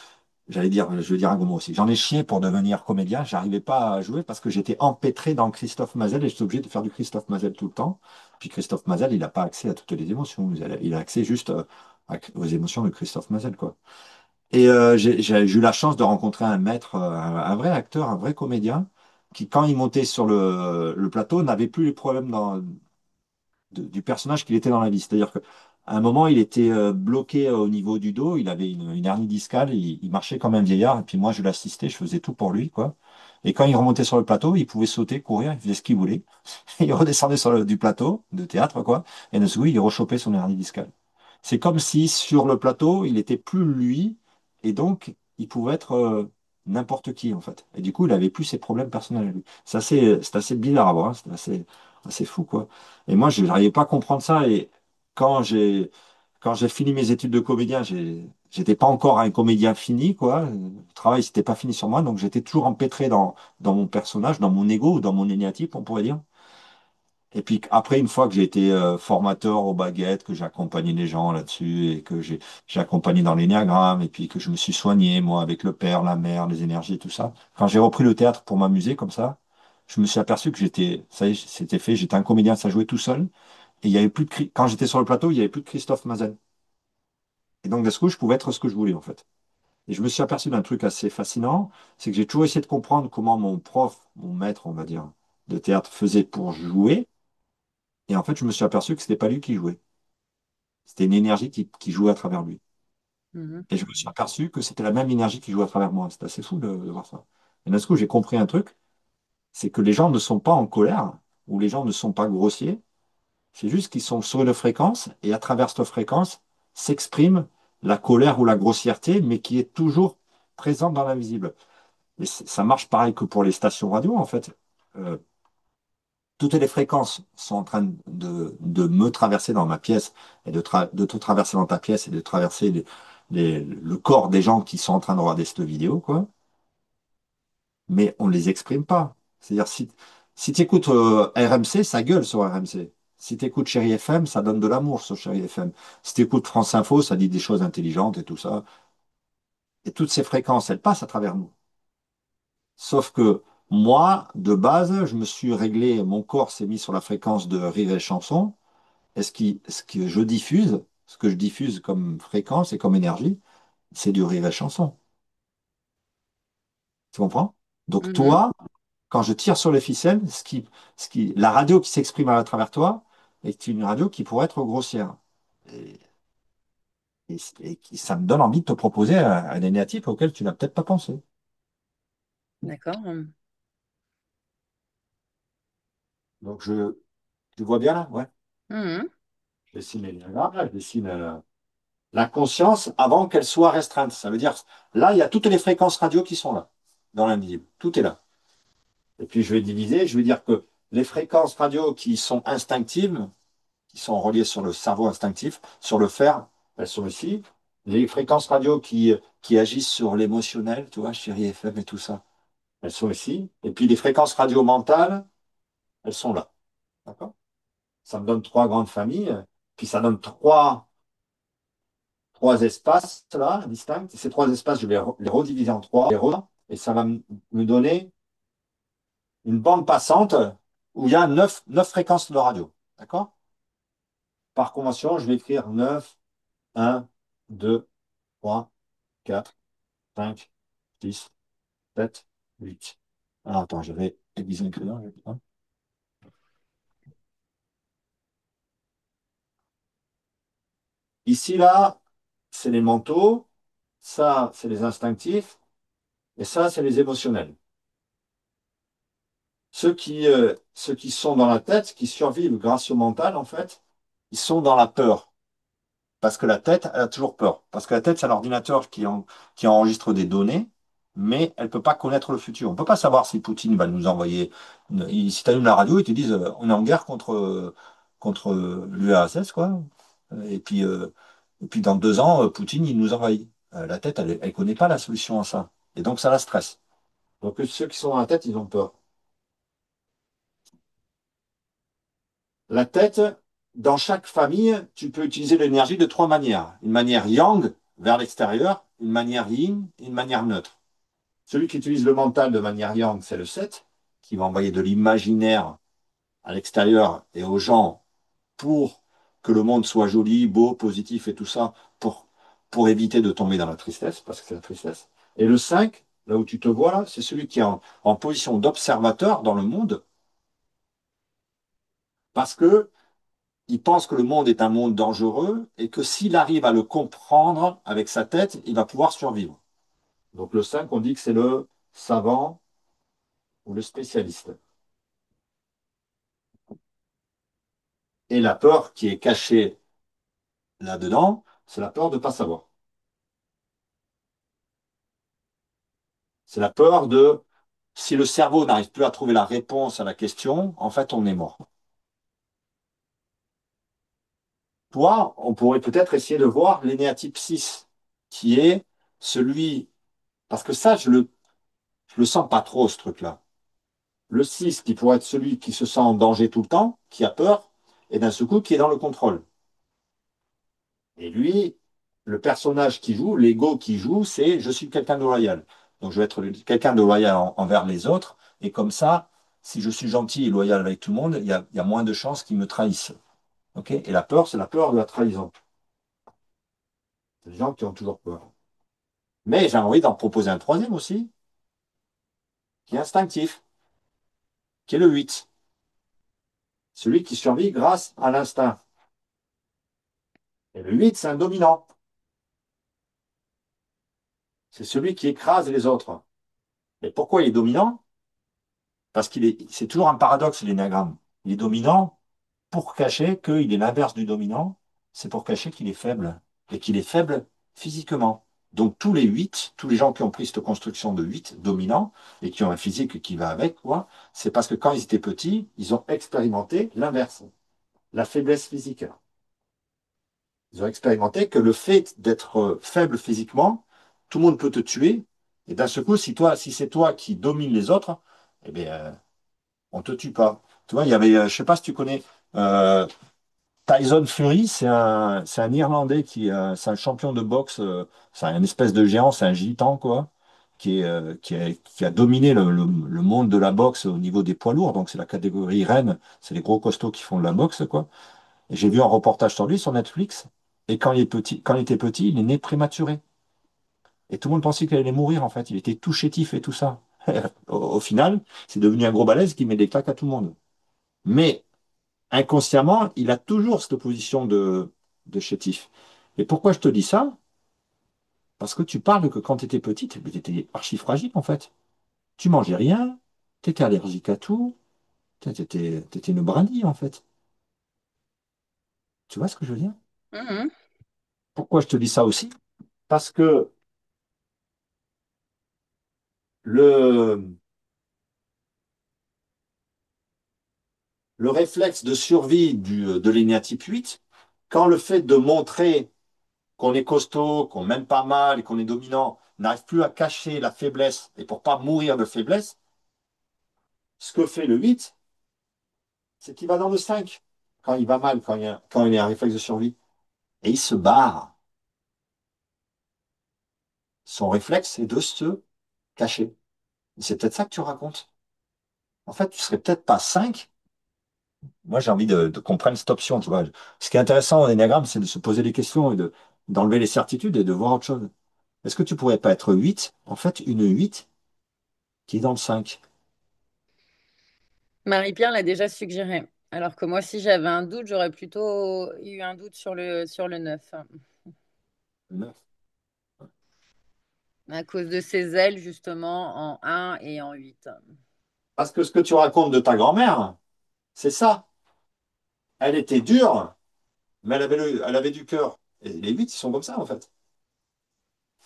dire, je vais dire un gros mot aussi. J'en ai chié pour devenir comédien. J'arrivais pas à jouer parce que j'étais empêtré dans Christophe Mazel et j'étais obligé de faire du Christophe Mazel tout le temps. Puis Christophe Mazel, il n'a pas accès à toutes les émotions. Il a accès juste aux émotions de Christophe Mazel, quoi. Et j'ai eu la chance de rencontrer un maître, un vrai acteur, un vrai comédien, qui, quand il montait sur le plateau, n'avait plus les problèmes du personnage qu'il était dans la vie. C'est-à-dire qu'à un moment, il était bloqué au niveau du dos, il avait une hernie discale, il marchait comme un vieillard, et puis moi, je l'assistais, je faisais tout pour lui, quoi. Et quand il remontait sur le plateau, il pouvait sauter, courir, il faisait ce qu'il voulait. Il redescendait du plateau de théâtre, quoi, et de ce coup, il rechopait son hernie discale. C'est comme si sur le plateau, il n'était plus lui, et donc il pouvait être n'importe qui, en fait. Et du coup, il avait plus ses problèmes personnels à lui. C'est assez bizarre à voir, hein. Assez fou, quoi. Et moi, je n'arrivais pas à comprendre ça. Et quand j'ai fini mes études de comédien, j'étais pas encore un comédien fini, quoi. Le travail, c'était pas fini sur moi, donc j'étais toujours empêtré dans mon personnage, dans mon ego ou dans mon énéatype, on pourrait dire. Et puis après, une fois que j'ai été formateur aux baguettes, que j'ai accompagné les gens là-dessus et que j'ai accompagné dans l'énéagramme et puis que je me suis soigné, moi, avec le père, la mère, les énergies, tout ça. Quand j'ai repris le théâtre pour m'amuser comme ça, je me suis aperçu que ça y est, c'était fait, j'étais un comédien, ça jouait tout seul. Et il y avait plus quand j'étais sur le plateau, il y avait plus de Christophe Mazen. Et donc, de ce coup, je pouvais être ce que je voulais, en fait. Et je me suis aperçu d'un truc assez fascinant, c'est que j'ai toujours essayé de comprendre comment mon prof, mon maître, on va dire, de théâtre faisait pour jouer. Et en fait, je me suis aperçu que c'était pas lui qui jouait. C'était une énergie qui jouait à travers lui. Mhm. Et je me suis aperçu que c'était la même énergie qui jouait à travers moi. C'était assez fou de voir ça. Et d'un coup, j'ai compris un truc, c'est que les gens ne sont pas en colère, ou les gens ne sont pas grossiers. C'est juste qu'ils sont sur une fréquence, et à travers cette fréquence s'exprime la colère ou la grossièreté, mais qui est toujours présente dans l'invisible. Et ça marche pareil que pour les stations radio, en fait. Euh, Toutes les fréquences sont en train de me traverser dans ma pièce et de te traverser dans ta pièce et de traverser le corps des gens qui sont en train de regarder cette vidéo, quoi. Mais on ne les exprime pas. C'est-à-dire, si tu écoutes RMC, ça gueule sur RMC. Si tu écoutes Chéri FM, ça donne de l'amour sur Chéri FM. Si tu écoutes France Info, ça dit des choses intelligentes et tout ça. Et toutes ces fréquences, elles passent à travers nous. Sauf que moi, de base, je me suis réglé, mon corps s'est mis sur la fréquence de rire et chanson. Et ce que je diffuse, ce que je diffuse comme fréquence et comme énergie, c'est du rire et chanson. Tu comprends? Donc Mhm. toi, quand je tire sur les ficelles, la radio qui s'exprime à travers toi est une radio qui pourrait être grossière. Et, ça me donne envie de te proposer un énéatype auquel tu n'as peut-être pas pensé. D'accord. Donc tu vois bien là? Ouais. Mhm. Je dessine l'énéagramme, là, je dessine la conscience avant qu'elle soit restreinte. Ça veut dire, là, il y a toutes les fréquences radio qui sont là, dans l'invisible. Tout est là. Et puis je vais diviser, je vais dire que les fréquences radio qui sont instinctives, qui sont reliées sur le cerveau instinctif, sur le fer, elles sont ici. Les fréquences radio qui agissent sur l'émotionnel, tu vois, chérie FM et tout ça, elles sont ici. Et puis les fréquences radio mentales, elles sont là. D'accord? Ça me donne trois grandes familles, puis ça donne trois espaces là, distincts. Et ces trois espaces, je vais les rediviser en trois, et ça va me donner une bande passante où il y a neuf fréquences de radio. D'accord? Par convention, je vais écrire 9, 1, 2, 3, 4, 5, 6, 7, 8. Alors, attends, je vais diviser un crayon. Ici, là, c'est les mentaux. Ça, c'est les instinctifs. Et ça, c'est les émotionnels. Ceux qui sont dans la tête, qui survivent grâce au mental, en fait, ils sont dans la peur. Parce que la tête, elle a toujours peur. Parce que la tête, c'est l'ordinateur qui enregistre des données, mais elle ne peut pas connaître le futur. On ne peut pas savoir si Poutine va nous envoyer. Si tu allumes la radio, ils te disent on est en guerre contre l'URSS, quoi. Et puis dans 2 ans, Poutine, il nous envahit. La tête, elle ne connaît pas la solution à ça. Et donc, ça la stresse. Donc, ceux qui sont dans la tête, ils ont peur. La tête, dans chaque famille, tu peux utiliser l'énergie de trois manières. Une manière yang, vers l'extérieur, une manière yin et une manière neutre. Celui qui utilise le mental de manière yang, c'est le 7, qui va envoyer de l'imaginaire à l'extérieur et aux gens pour que le monde soit joli, beau, positif et tout ça, pour éviter de tomber dans la tristesse, parce que c'est la tristesse. Et le 5, là où tu te vois, là, c'est celui qui est en position d'observateur dans le monde, parce que il pense que le monde est un monde dangereux et que s'il arrive à le comprendre avec sa tête, il va pouvoir survivre. Donc le 5, on dit que c'est le savant ou le spécialiste. Et la peur qui est cachée là-dedans, c'est la peur de ne pas savoir. C'est la peur de, si le cerveau n'arrive plus à trouver la réponse à la question, en fait, on est mort. Toi, on pourrait peut-être essayer de voir l'énéatype 6, qui est celui, parce que ça, je le sens pas trop, ce truc-là. Le 6 qui pourrait être celui qui se sent en danger tout le temps, qui a peur, et d'un seul coup qui est dans le contrôle. Et lui, le personnage qui joue, l'ego qui joue, c'est je suis quelqu'un de loyal. Donc je vais être quelqu'un de loyal envers les autres, et comme ça, si je suis gentil et loyal avec tout le monde, il y a moins de chances qu'ils me trahissent. Ok. Et la peur, c'est la peur de la trahison. C'est des gens qui ont toujours peur. Mais j'ai envie d'en proposer un troisième aussi, qui est instinctif, qui est le 8. Celui qui survit grâce à l'instinct. Et le 8, c'est un dominant. C'est celui qui écrase les autres. Et pourquoi il est dominant? Parce c'est toujours un paradoxe, l'énagramme. Il est dominant pour cacher qu'il est l'inverse du dominant. C'est pour cacher qu'il est faible. Et qu'il est faible physiquement. Donc tous les 8, tous les gens qui ont pris cette construction de 8 dominants et qui ont un physique qui va avec, quoi, c'est parce que quand ils étaient petits, ils ont expérimenté l'inverse, la faiblesse physique. Ils ont expérimenté que le fait d'être faible physiquement, tout le monde peut te tuer. Et d'un seul coup, si c'est toi qui domines les autres, eh bien, on te tue pas. Tu vois, il y avait, je sais pas si tu connais, euh, Tyson Fury, c'est un Irlandais c'est un champion de boxe, c'est un espèce de géant, c'est un gitan, quoi, qui a dominé le monde de la boxe au niveau des poids lourds. Donc, c'est la catégorie reine, c'est les gros costauds qui font de la boxe, quoi. Et j'ai vu un reportage sur lui sur Netflix. Et quand il était petit, il est né prématuré. Et tout le monde pensait qu'il allait mourir, en fait. Il était tout chétif et tout ça. Au final, c'est devenu un gros balèze qui met des claques à tout le monde. Mais inconsciemment, il a toujours cette position de chétif. Et pourquoi je te dis ça? Parce que tu parles que quand tu étais petite, tu étais archi fragile, en fait. Tu mangeais rien, tu étais allergique à tout, tu étais une brindille, en fait. Tu vois ce que je veux dire? Mhm. Pourquoi je te dis ça aussi? Parce que le, le réflexe de survie de l'énéatype 8, quand le fait de montrer qu'on est costaud, qu'on mène pas mal et qu'on est dominant, n'arrive plus à cacher la faiblesse et pour pas mourir de faiblesse, ce que fait le 8, c'est qu'il va dans le 5 quand il va mal, quand il a un réflexe de survie. Et il se barre. Son réflexe, c'est de se cacher. Et c'est peut-être ça que tu racontes. En fait, tu serais peut-être pas 5. Moi, j'ai envie de qu'on prenne cette option, tu vois. Ce qui est intéressant en énéagramme, c'est de se poser des questions et d'enlever les certitudes et de voir autre chose. Est-ce que tu pourrais pas être 8, en fait, une 8 qui est dans le 5? Marie-Pierre l'a déjà suggéré. Alors que moi, si j'avais un doute, j'aurais plutôt eu un doute sur le 9, à cause de ses ailes, justement, en 1 et en 8. Parce que ce que tu racontes de ta grand-mère, c'est ça. Elle était dure, mais elle avait du cœur. Et les 8, ils sont comme ça, en fait.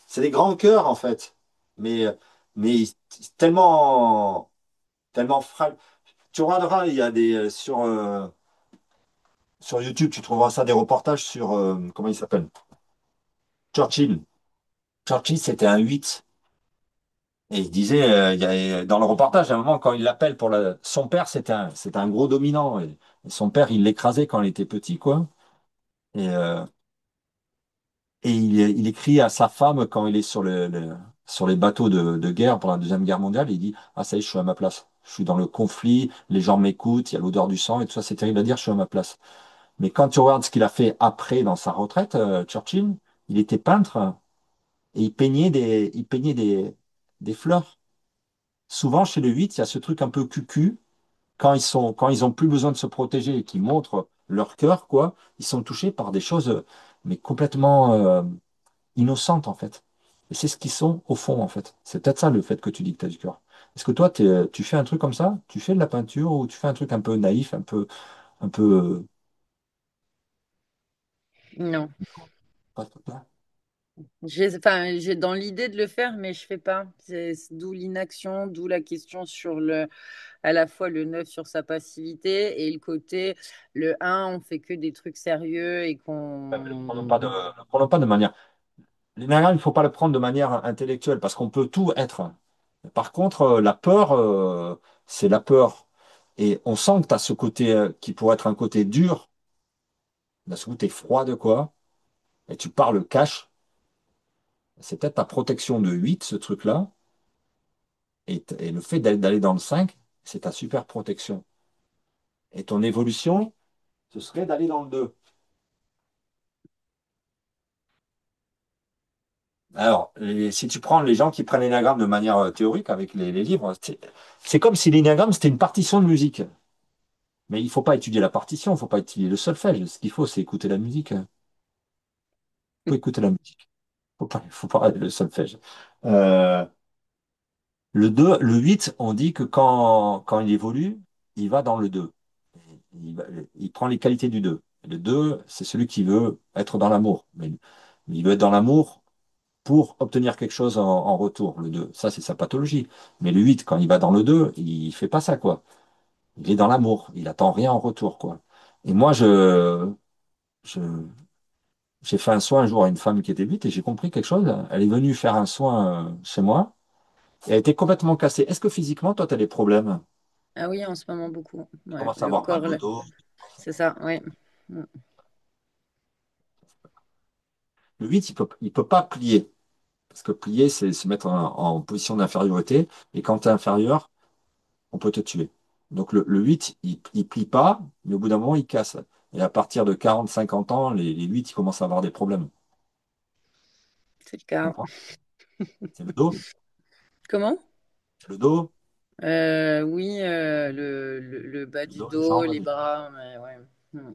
C'est des grands cœurs, en fait. Mais, mais tellement, tellement frêle. Tu regarderas, il y a sur YouTube, tu trouveras ça, des reportages sur, comment il s'appelle? Churchill. Churchill, c'était un 8. Et il disait, dans le reportage, à un moment, quand il l'appelle son père, c'était un gros dominant. Et son père, il l'écrasait quand il était petit, quoi. Et, euh, et il écrit à sa femme quand il est sur les bateaux de guerre pendant la Deuxième Guerre mondiale, il dit, ah, ça y est, je suis à ma place. Je suis dans le conflit, les gens m'écoutent, il y a l'odeur du sang et tout ça, c'est terrible à dire, je suis à ma place. Mais quand tu regardes ce qu'il a fait après dans sa retraite, Churchill, il était peintre et il peignait des fleurs. Souvent, chez le 8, il y a ce truc un peu cucu. Quand ils ont plus besoin de se protéger et qu'ils montrent leur cœur, quoi, ils sont touchés par des choses, mais complètement innocentes, en fait. Et c'est ce qu'ils sont au fond, en fait. C'est peut-être ça le fait que tu dis que tu as du cœur. Est-ce que toi, tu fais un truc comme ça? Tu fais de la peinture ou tu fais un truc un peu naïf, un peu, Non. pas tout ça. Enfin, j'ai dans l'idée de le faire, mais je fais pas. C'est d'où l'inaction, d'où la question sur à la fois le 9 sur sa passivité et le côté, le 1, on fait que des trucs sérieux et Ne qu'on... prenons pas ne prenons pas de manière. L'énéagramme, il ne faut pas le prendre de manière intellectuelle parce qu'on peut tout être. Par contre, la peur, c'est la peur. Et on sent que tu as ce côté qui pourrait être un côté dur, d'un coup, tu es froid de quoi, et tu parles cash. C'est peut-être ta protection de 8 ce truc-là. Et le fait d'aller dans le 5, c'est ta super protection. Et ton évolution, ce serait d'aller dans le 2. Alors, si tu prends les gens qui prennent l'énéagramme de manière théorique avec les livres, c'est comme si l'énéagramme, c'était une partition de musique. Mais il ne faut pas étudier la partition, il ne faut pas étudier le solfège. Ce qu'il faut, c'est écouter la musique. Il faut écouter la musique. Il faut pas le solfège. Euh, le 2, le 8, on dit que quand il évolue, il va dans le 2. Il prend les qualités du 2. Le 2, c'est celui qui veut être dans l'amour. Mais il veut être dans l'amour pour obtenir quelque chose en retour, le 2. Ça, c'est sa pathologie. Mais le 8, quand il va dans le 2, il fait pas ça, quoi. Il est dans l'amour. Il attend rien en retour, quoi. Et moi, je, j'ai fait un soin un jour à une femme qui était 8 et j'ai compris quelque chose. Elle est venue faire un soin chez moi et elle était complètement cassée. Est-ce que physiquement, toi, tu as des problèmes? Ah oui, en ce moment, beaucoup. Tu Ouais, commences à le avoir mal corps, au là, dos. c'est ça, ouais. Mm. Le 8, il peut pas plier. Parce que plier, c'est se mettre en position d'infériorité. Et quand tu es inférieur, on peut te tuer. Donc le 8, il plie pas, mais au bout d'un moment, il casse. Et à partir de 40-50 ans, les 8, ils commencent à avoir des problèmes. C'est le Tu cas. comprends? C'est le dos. Comment? C'est le dos, Oui, le bas le du dos, les dos, jambes, les les genoux. bras, mais ouais. Mm.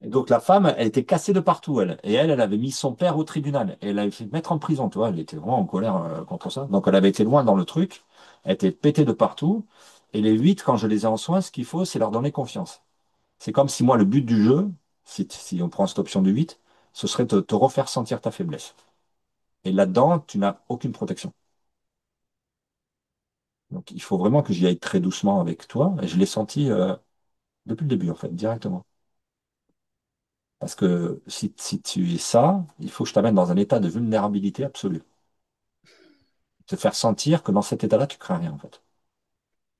Et donc la femme, elle était cassée de partout, elle. Et elle avait mis son père au tribunal. Et elle l'avait fait mettre en prison, tu vois. Elle était vraiment en colère contre ça. Donc elle avait été loin dans le truc. Elle était pétée de partout. Et les 8, quand je les ai en soin, ce qu'il faut, c'est leur donner confiance. C'est comme si moi, le but du jeu, si on prend cette option de 8, ce serait de te refaire sentir ta faiblesse. Et là-dedans, tu n'as aucune protection. Donc il faut vraiment que j'y aille très doucement avec toi. Et je l'ai senti depuis le début, en fait, directement. Parce que si tu es ça, il faut que je t'amène dans un état de vulnérabilité absolue. Te faire sentir que dans cet état-là, tu crains rien, en fait.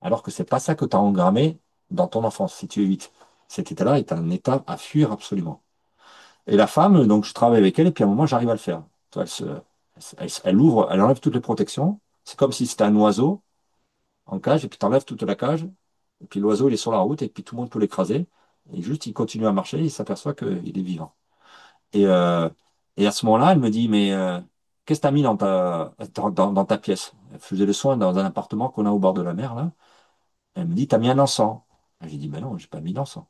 Alors que c'est pas ça que tu as engrammé dans ton enfance, si tu es 8. Cet état-là est un état à fuir absolument. Et la femme, donc je travaille avec elle, et puis à un moment, j'arrive à le faire. Tu vois, elle ouvre, elle enlève toutes les protections. C'est comme si c'était un oiseau en cage, et puis tu enlèves toute la cage, et puis l'oiseau, il est sur la route, et puis tout le monde peut l'écraser. Et juste, il continue à marcher, il s'aperçoit qu'il est vivant. Et, euh, et à ce moment-là, elle me dit, mais qu'est-ce que tu as mis dans ta pièce? Elle faisait le soin dans un appartement qu'on a au bord de la mer, là. Elle me dit, t'as mis un encens. J'ai dit, ben non, j'ai pas mis d'encens.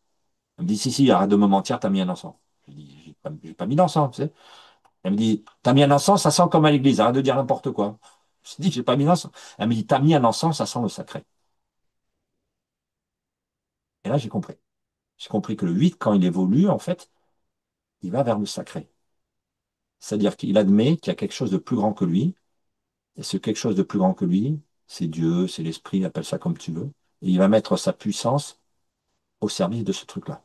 Elle me dit, si, si, arrête de me mentir, t'as mis un encens. Je dis, j'ai pas mis d'encens, tu sais. Elle me dit, t'as mis un encens, ça sent comme à l'église, arrête de dire n'importe quoi. Je dis, j'ai pas mis d'encens. Elle me dit, t'as mis un encens, ça sent le sacré. Et là, j'ai compris. J'ai compris que le 8, quand il évolue, en fait, il va vers le sacré. C'est-à-dire qu'il admet qu'il y a quelque chose de plus grand que lui. Et ce quelque chose de plus grand que lui, c'est Dieu, c'est l'esprit, appelle ça comme tu veux. Et il va mettre sa puissance au service de ce truc-là.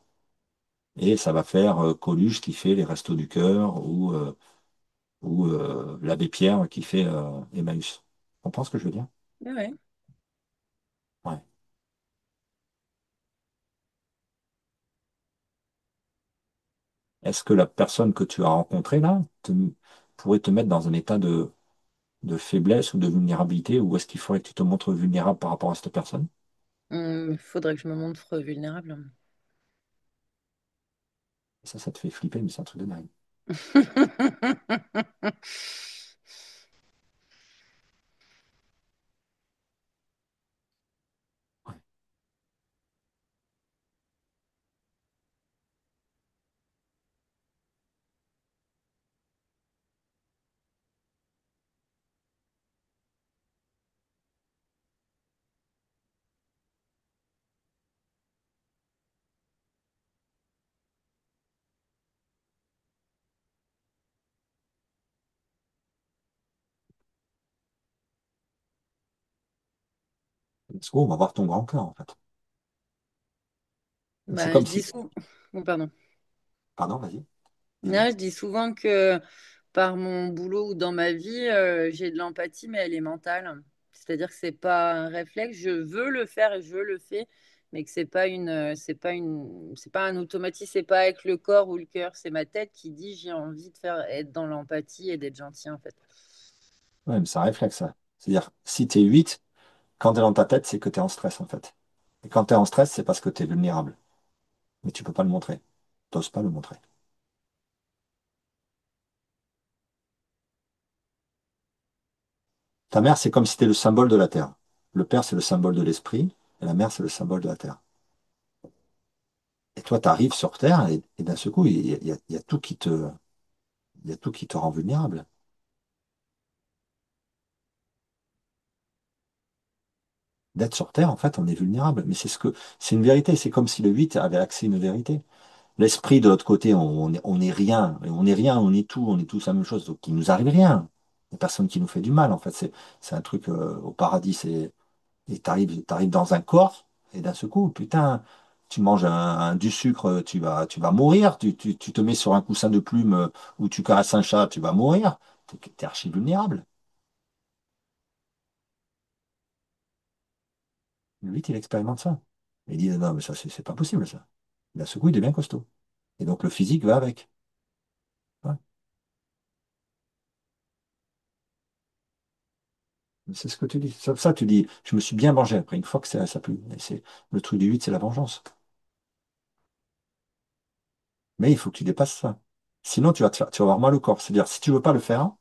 Et ça va faire Coluche qui fait les Restos du Cœur ou l'abbé Pierre qui fait Emmaüs. On comprend ce que je veux dire? Ouais, ouais. Ouais. Est-ce que la personne que tu as rencontrée là pourrait te mettre dans un état de faiblesse ou de vulnérabilité, ou est-ce qu'il faudrait que tu te montres vulnérable par rapport à cette personne? Faudrait que je me montre vulnérable. Ça te fait flipper, mais c'est un truc de dingue. Ouais. Let's go, on va voir ton grand cœur en fait. C'est Bah, comme je si. dis souvent. Oh, pardon. Pardon, vas-y, dis-moi. Là, je dis souvent que par mon boulot ou dans ma vie, j'ai de l'empathie, mais elle est mentale. C'est-à-dire que c'est pas un réflexe. Je veux le faire et je le fais, mais que c'est pas un automatisme. C'est pas avec le corps ou le cœur. C'est ma tête qui dit j'ai envie de faire être dans l'empathie et d'être gentil en fait. Ouais, mais c'est un réflexe, ça. C'est-à-dire, si tu es 8, quand tu es dans ta tête, c'est que tu es en stress, en fait. Et quand tu es en stress, c'est parce que tu es vulnérable. Mais tu peux pas le montrer. Tu n'oses pas le montrer. Ta mère, c'est comme si tu le symbole de la terre. Le père, c'est le symbole de l'esprit. Et la mère, c'est le symbole de la terre. Et toi, tu arrives sur terre et d'un seul coup, il y a tout il y a tout qui te rend vulnérable. D'être sur terre, en fait, on est vulnérable. Mais c'est une vérité. C'est comme si le 8 avait accès à une vérité. L'esprit de l'autre côté, on est rien, et on est rien, on est tout, on est tous la même chose. Donc il nous arrive rien. Il n'y a personne qui nous fait du mal, en fait. C'est un truc au paradis. Et t'arrives dans un corps, et d'un seul coup, putain, tu manges du sucre, tu vas mourir. Tu te mets sur un coussin de plumes où tu caresses un chat, tu vas mourir. T'es archi vulnérable. Lui, il expérimente ça. Il dit, non, mais ça, c'est pas possible, ça. D'un seul coup, il devient costaud. Et donc, le physique va avec. Ouais. C'est ce que tu dis. Ça, tu dis, je me suis bien vengé après, une fois que ça pue. Et le truc du 8, c'est la vengeance. Mais il faut que tu dépasses ça. Sinon, tu vas avoir mal au corps. C'est-à-dire, si tu veux pas le faire,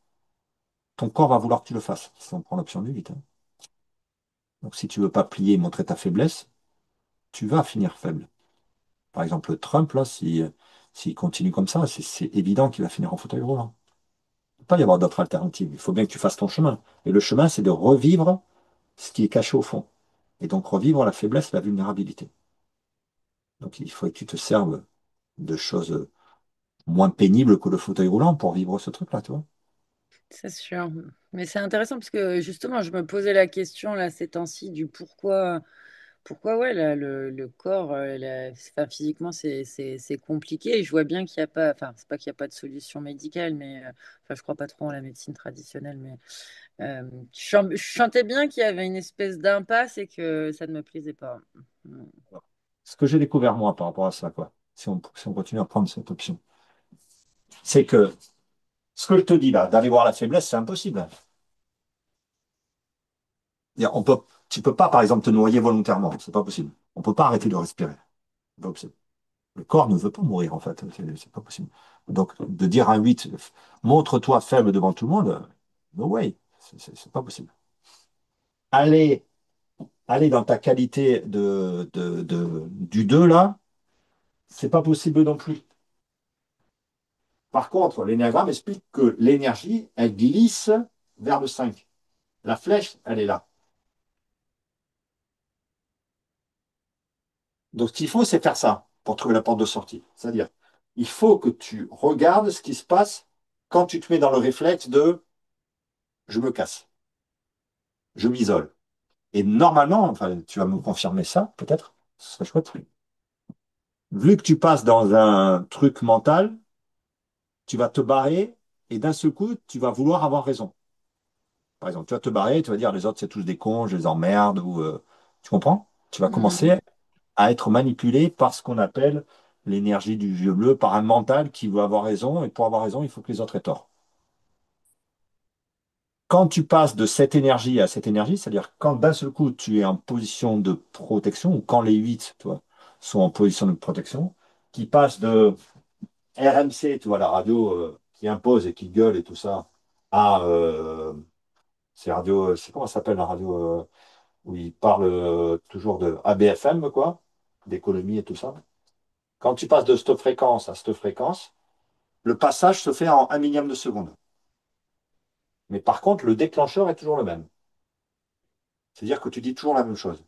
ton corps va vouloir que tu le fasses. Si on prend l'option du 8, hein. Donc, si tu veux pas plier et montrer ta faiblesse, tu vas finir faible. Par exemple, Trump, là, s'il continue comme ça, c'est évident qu'il va finir en fauteuil roulant. Il ne peut pas y avoir d'autre alternative. Il faut bien que tu fasses ton chemin. Et le chemin, c'est de revivre ce qui est caché au fond. Et donc, revivre la faiblesse, la vulnérabilité. Donc, il faut que tu te serves de choses moins pénibles que le fauteuil roulant pour vivre ce truc-là, tu vois. C'est sûr. Mais c'est intéressant parce que justement, je me posais la question là ces temps-ci du pourquoi ouais, là, le corps, enfin, physiquement, c'est compliqué. Et je vois bien qu'il n'y a pas, enfin, c'est pas qu'il n'y a pas de solution médicale, mais enfin, je crois pas trop en la médecine traditionnelle, mais je chantais bien qu'il y avait une espèce d'impasse et que ça ne me plaisait pas. Mm. Ce que j'ai découvert, moi, par rapport à ça, quoi, si on continue à prendre cette option, c'est que ce que je te dis là, d'aller voir la faiblesse, c'est impossible. Tu peux pas, par exemple, te noyer volontairement. C'est pas possible. On peut pas arrêter de respirer. C'est pas possible. Le corps ne veut pas mourir, en fait. C'est pas possible. Donc, de dire à un 8, montre-toi faible devant tout le monde, no way. C'est pas possible. Aller, aller dans ta qualité du 2 là, c'est pas possible non plus. Par contre, l'énéagramme explique que l'énergie, elle glisse vers le 5. La flèche, elle est là. Donc, ce qu'il faut, c'est faire ça pour trouver la porte de sortie. C'est-à-dire, il faut que tu regardes ce qui se passe quand tu te mets dans le réflexe de je me casse, je m'isole. Et normalement, enfin, tu vas me confirmer ça, peut-être, ce serait chouette. Vu que tu passes dans un truc mental, tu vas te barrer et d'un seul coup, tu vas vouloir avoir raison. Par exemple, tu vas te barrer, tu vas dire les autres, c'est tous des cons, je les emmerde, ou tu comprends? Tu vas Mhm. commencer à être manipulé par ce qu'on appelle l'énergie du vieux bleu, par un mental qui veut avoir raison, et pour avoir raison, il faut que les autres aient tort. Quand tu passes de cette énergie à cette énergie, c'est-à-dire quand d'un seul coup tu es en position de protection, ou quand les 8 tu vois, sont en position de protection, qui passent de RMC, tu vois, la radio qui impose et qui gueule et tout ça, à c'est radio, c'est comment ça s'appelle la radio où ils parlent toujours de ABFM, quoi, d'économie et tout ça. Quand tu passes de cette fréquence à cette fréquence, le passage se fait en un millième de seconde. Mais par contre, le déclencheur est toujours le même. C'est-à-dire que tu dis toujours la même chose.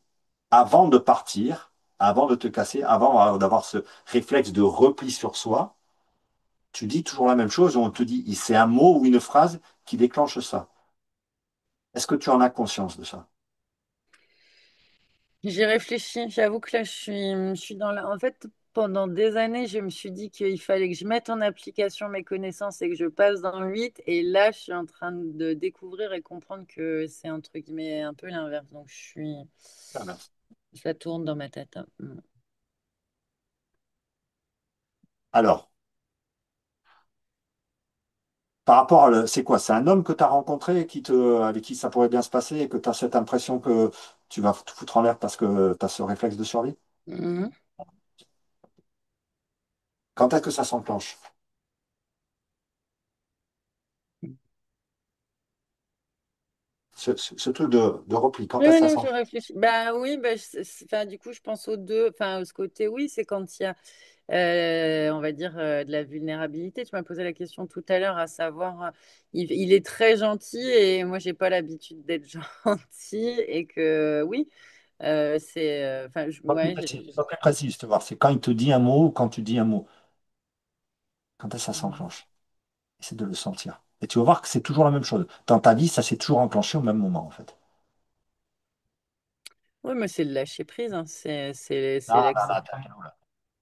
Avant de partir, avant de te casser, avant d'avoir ce réflexe de repli sur soi, tu dis toujours la même chose. On te dit, c'est un mot ou une phrase qui déclenche ça. Est-ce que tu en as conscience de ça? J'y réfléchis. J'avoue que là, je suis dans la. En fait, pendant des années, je me suis dit qu'il fallait que je mette en application mes connaissances et que je passe dans le 8. Et là, je suis en train de découvrir et comprendre que c'est un truc, mais un peu l'inverse. Donc, Ah, mince. ça tourne dans ma tête, hein. Mm. Alors, par rapport c'est quoi? C'est un homme que tu as rencontré avec qui ça pourrait bien se passer et que tu as cette impression que tu vas te foutre en l'air parce que tu as ce réflexe de survie? Mhm. Quand est-ce que ça s'enclenche? Ce truc de repli, quand Oui, est-ce oui, que ça non, je s'enclenche? réfléchis. Bah oui, bah, enfin, du coup, je pense aux deux. Enfin, ce côté, oui, c'est quand il y a on va dire, de la vulnérabilité. Tu m'as posé la question tout à l'heure, à savoir, il est très gentil et moi, j'ai pas l'habitude d'être gentil et que oui, enfin, Pas plus ouais, précis, pas plus précis, je te voir. C'est quand il te dit un mot ou quand tu dis un mot. Quand est-ce que ça s'enclenche? Essaie de le sentir. Et tu vas voir que c'est toujours la même chose. Dans ta vie, ça s'est toujours enclenché au même moment, en fait. Oui, mais c'est le lâcher prise, hein. C'est Ah là l'ex. là, t'as rien, là.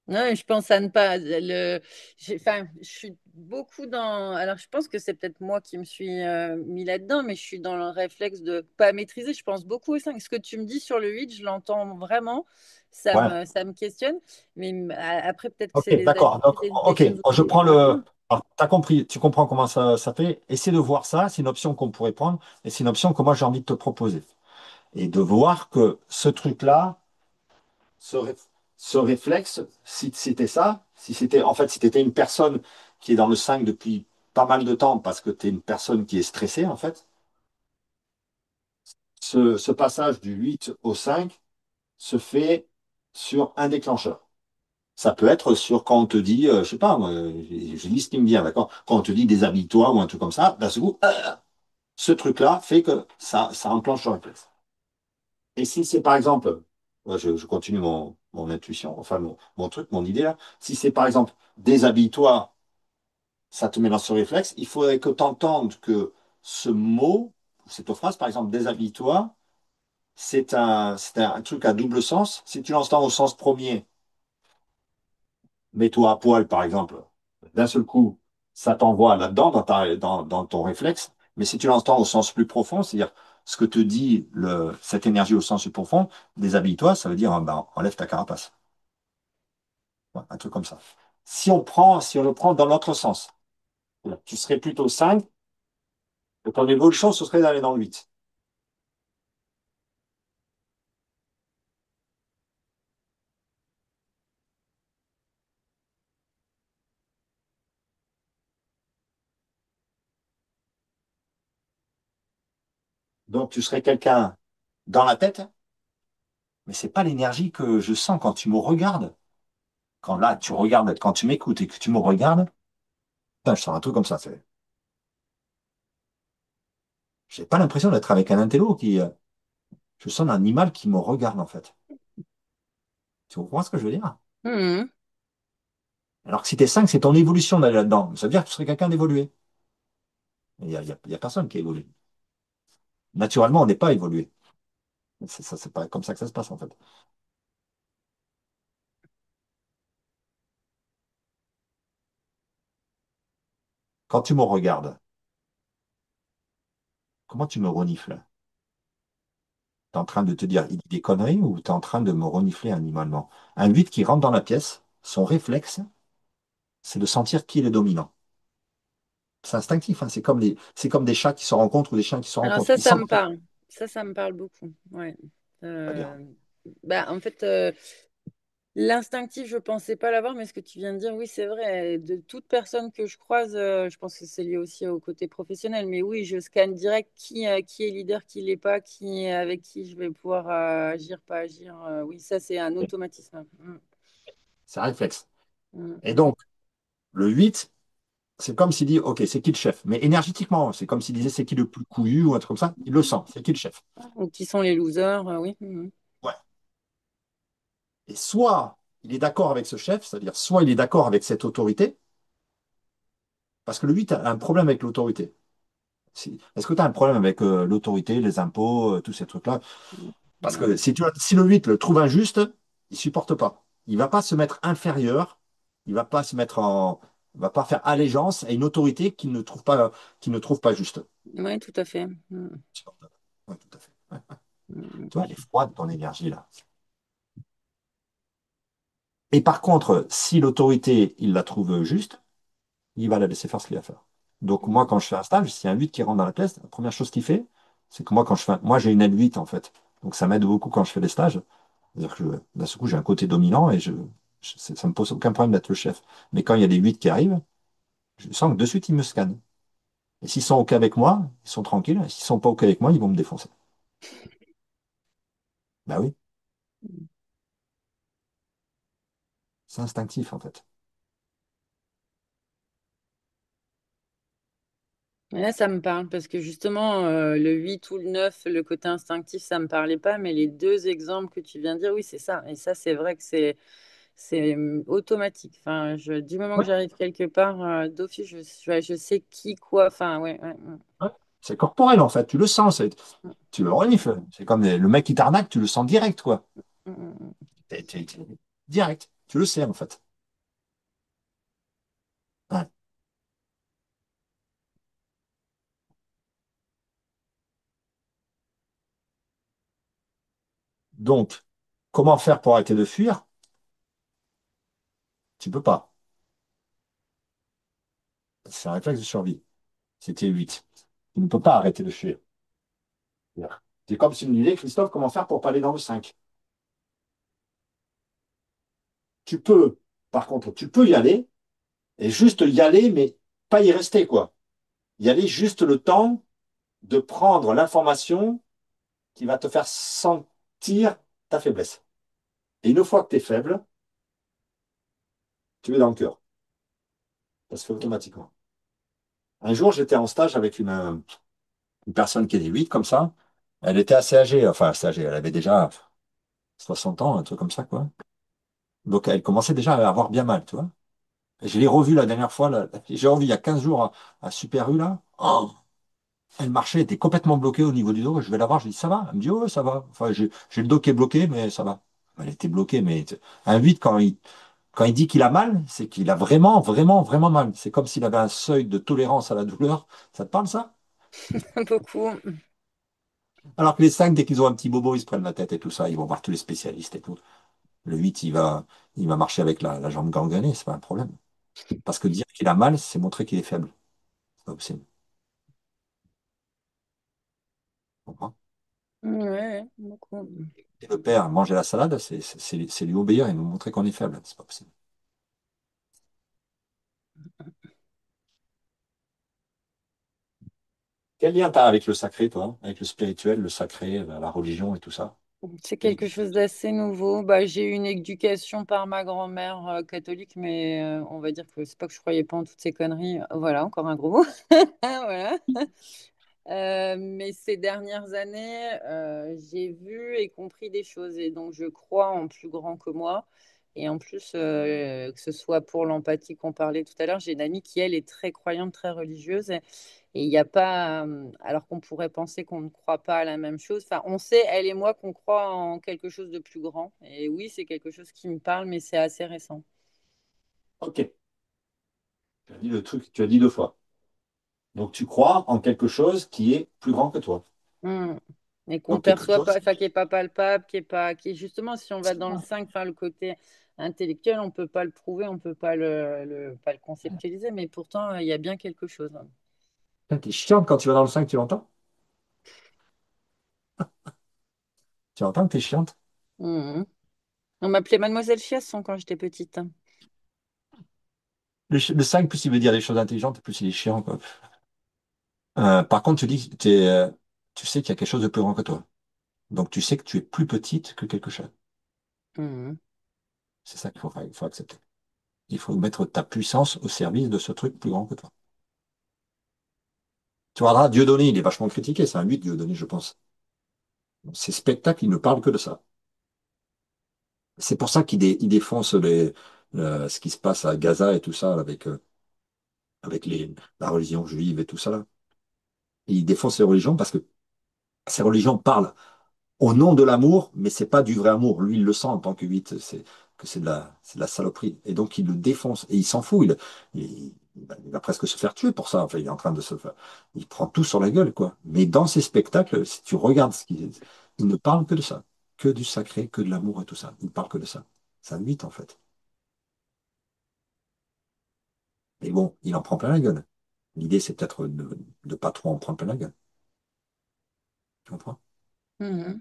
Non, je pense à ne pas enfin, je suis beaucoup dans. Alors, je pense que c'est peut-être moi qui me suis mis là-dedans, mais je suis dans le réflexe de pas maîtriser. Je pense beaucoup au 5. Ce que tu me dis sur le 8, je l'entends vraiment. Ouais. Ça me questionne. Mais après, peut-être que Ok, c'est des d'accord. Donc, habitudes et ok, que je ne je vois prends le. pas. Alors, t'as compris, tu comprends comment ça fait. Essaie de voir ça, c'est une option qu'on pourrait prendre, et c'est une option que moi j'ai envie de te proposer. Et de voir que ce truc-là, ce, réf- ce réflexe, si c'était ça, si c'était, en fait, si tu étais une personne qui est dans le 5 depuis pas mal de temps, parce que tu es une personne qui est stressée, en fait, ce passage du 8 au 5 se fait sur un déclencheur. Ça peut être sur quand on te dit, je sais pas, moi, je dis ce qui me vient, d'accord? Quand on te dit déshabille-toi ou un truc comme ça, d'un seul coup, ce truc-là fait que ça enclenche le réflexe. Et si c'est par exemple, moi, je continue mon intuition, enfin mon truc, mon idée là, si c'est par exemple déshabille-toi, ça te met dans ce réflexe, il faudrait que tu entendes que ce mot, cette phrase par exemple, déshabille-toi, c'est un truc à double sens. Si tu l'entends au sens premier, mets-toi à poil, par exemple, d'un seul coup, ça t'envoie là-dedans, dans ton réflexe. Mais si tu l'entends au sens plus profond, c'est-à-dire ce que te dit cette énergie au sens plus profond, déshabille-toi, ça veut dire ben, enlève ta carapace. Ouais, un truc comme ça. Si on le prend dans l'autre sens, tu serais plutôt 5, et ton évolution, ce serait d'aller dans le 8. Donc tu serais quelqu'un dans la tête, mais c'est pas l'énergie que je sens quand tu me regardes. Quand là, tu regardes, quand tu m'écoutes et que tu me regardes, putain, je sens un truc comme ça. J'ai pas l'impression d'être avec un intello je sens un animal qui me regarde, en fait. Tu comprends ce que je veux dire? Mhm. Alors que si t'es 5, c'est ton évolution d'aller là-dedans. Ça veut dire que tu serais quelqu'un d'évolué. Il y a personne qui évolue. Naturellement, on n'est pas évolué. C'est pas comme ça que ça se passe, en fait. Quand tu me regardes, comment tu me renifles? T'es en train de te dire, il dit des conneries ou t'es en train de me renifler animalement? Un 8 qui rentre dans la pièce, son réflexe, c'est de sentir qui est le dominant. C'est instinctif, hein. C'est comme des chats qui se rencontrent ou des chiens qui se Alors rencontrent. ça, Ils ça sentent me qui. parle. Ça me parle beaucoup. Ouais. C'est-à-dire, Euh, Bah, en fait, l'instinctif, je pensais pas l'avoir, mais ce que tu viens de dire, oui, c'est vrai. De toute personne que je croise, je pense que c'est lié aussi au côté professionnel. Mais oui, je scanne direct qui est leader, qui l'est pas, avec qui je vais pouvoir agir, pas agir. Oui, ça, c'est un automatisme. Mm, c'est un réflexe. mm, Et donc, le 8, c'est comme s'il dit, OK, c'est qui le chef? Mais énergétiquement, c'est comme s'il disait, c'est qui le plus couillu ou un truc comme ça. Il le sent, c'est qui le chef? mm. Qui sont les losers, oui. Mm, Ouais. Et soit il est d'accord avec ce chef, c'est-à-dire soit il est d'accord avec cette autorité, parce que le 8 a un problème avec l'autorité. Est-ce que tu as un problème avec l'autorité, les impôts, tous ces trucs-là? mm. Parce Non. que si le 8 le trouve injuste, il supporte pas. Il va pas se mettre inférieur, il va pas se mettre en, il va pas faire allégeance à une autorité qu'il ne trouve pas juste. Oui, tout à fait. Mm, Supportable. Ouais, tout à fait. Ouais. mm, Tu vois, elle est froide, ton énergie, là. Et par contre, si l'autorité, il la trouve juste, il va la laisser faire ce qu'il a à faire. Donc, moi, mm. quand je fais un stage, s'il y a un 8 qui rentre dans la pièce, la première chose qu'il fait, c'est que moi, moi, j'ai une L8, en fait. Donc, ça m'aide beaucoup quand je fais des stages. C'est-à-dire que d'un seul coup, j'ai un côté dominant et ça me pose aucun problème d'être le chef. Mais quand il y a des 8 qui arrivent, je sens que de suite, ils me scannent. Et s'ils sont OK avec moi, ils sont tranquilles. Et s'ils sont pas OK avec moi, ils vont me défoncer. Bah oui, c'est instinctif, en fait. Et là, ça me parle parce que justement, le 8 ou le 9, le côté instinctif, ça me parlait pas, mais les deux exemples que tu viens de dire, oui, c'est ça. Et ça, c'est vrai que C'est automatique. Enfin, du moment que Ouais, j'arrive quelque part, d'office, je sais qui, quoi. Enfin, ouais, ouais, ouais. C'est corporel en fait, tu le sens, tu le renifles. C'est comme le mec qui t'arnaque, tu le sens direct, quoi. mm, mm, Direct, tu le sais en fait. Ouais. Donc, comment faire pour arrêter de fuir? Tu peux pas. C'est un réflexe de survie. C'était 8. Tu ne peux pas arrêter de fuir. C'est comme si tu me disais, Christophe, comment faire pour pas aller dans le 5. Tu peux, par contre, tu peux y aller, et juste y aller, mais pas y rester, quoi. Y aller juste le temps de prendre l'information qui va te faire sentir ta faiblesse. Et une fois que tu es faible, tu es dans le cœur. Ça se fait automatiquement. Un jour, j'étais en stage avec une personne qui était 8 comme ça. Elle était assez âgée, enfin assez âgée, elle avait déjà 60 ans, un truc comme ça, quoi. Donc elle commençait déjà à avoir bien mal, tu vois. Et je l'ai revue la dernière fois, là, j'ai revu il y a 15 jours à Super U, là. Oh, elle marchait, elle était complètement bloquée au niveau du dos. Je vais la voir, je lui dis, ça va? Elle me dit, oh, ça va. Enfin, j'ai le dos qui est bloqué, mais ça va. Elle était bloquée, mais un 8, quand il dit qu'il a mal, c'est qu'il a vraiment, vraiment, vraiment mal. C'est comme s'il avait un seuil de tolérance à la douleur. Ça te parle, ça? mm. Beaucoup. Alors que les 5, dès qu'ils ont un petit bobo, ils se prennent la tête et tout ça. Ils vont voir tous les spécialistes et tout. Le 8, il va marcher avec la jambe gangrénée, c'est pas un problème. Parce que dire qu'il a mal, c'est montrer qu'il est faible. C'est pas possible. Tu comprends. Ouais, ouais, beaucoup. Et le père, manger la salade, c'est lui obéir et nous montrer qu'on est faible. C'est pas possible. Quel lien t'as avec le sacré, toi? Avec le spirituel, le sacré, la religion et tout ça? C'est Quel quelque chose d'assez nouveau. Bah, j'ai eu une éducation par ma grand-mère catholique, mais on va dire que c'est pas que je croyais pas en toutes ces conneries. Voilà, encore un gros mot. Voilà. Mais ces dernières années, j'ai vu et compris des choses et donc je crois en plus grand que moi. Et en plus, que ce soit pour l'empathie qu'on parlait tout à l'heure, j'ai une amie qui, elle, est très croyante, très religieuse. Et il n'y a pas, alors qu'on pourrait penser qu'on ne croit pas à la même chose. Enfin, on sait, elle et moi, qu'on croit en quelque chose de plus grand. Et oui, c'est quelque chose qui me parle, mais c'est assez récent. Ok, tu as dit le truc, tu as dit deux fois. Donc tu crois en quelque chose qui est plus grand que toi. Hmm. Et qu'on Donc quelque perçoit pas, chose enfin, qui est pas palpable, qui est justement, si on va c'est dans le ça. 5, enfin, le côté intellectuel, on peut pas le prouver, on peut pas pas le conceptualiser, mais pourtant, il y a bien quelque chose. Putain, t'es chiante quand tu vas dans le 5, tu l'entends? Tu entends que t'es chiante? Hmm. On m'appelait Mademoiselle Chiasson quand j'étais petite. Le 5, plus il veut dire des choses intelligentes, plus il est chiant, quoi. Par contre, tu dis que tu sais qu'il y a quelque chose de plus grand que toi. Donc tu sais que tu es plus petite que quelque chose. Hmm. C'est ça qu'il faut accepter. Il faut mettre ta puissance au service de ce truc plus grand que toi. Tu regarderas, Dieudonné, il est vachement critiqué, c'est un 8, Dieudonné, je pense. Ces spectacles, ils ne parlent que de ça. C'est pour ça il défonce ce qui se passe à Gaza et tout ça, avec la religion juive et tout ça, là. Il défonce ces religions parce que ces religions parlent au nom de l'amour, mais c'est pas du vrai amour. Lui, il le sent en tant que 8, que c'est de la saloperie. Et donc, il le défonce. Et il s'en fout. Il va presque se faire tuer pour ça. Enfin, il est en train de se faire. Il prend tout sur la gueule, quoi. Mais dans ces spectacles, si tu regardes il ne parle que de ça. Que du sacré, que de l'amour et tout ça. Il ne parle que de ça. C'est un 8, en fait. Mais bon, il en prend plein la gueule. L'idée, c'est peut-être de ne pas trop en prendre plein la gueule. Tu comprends? Hmm.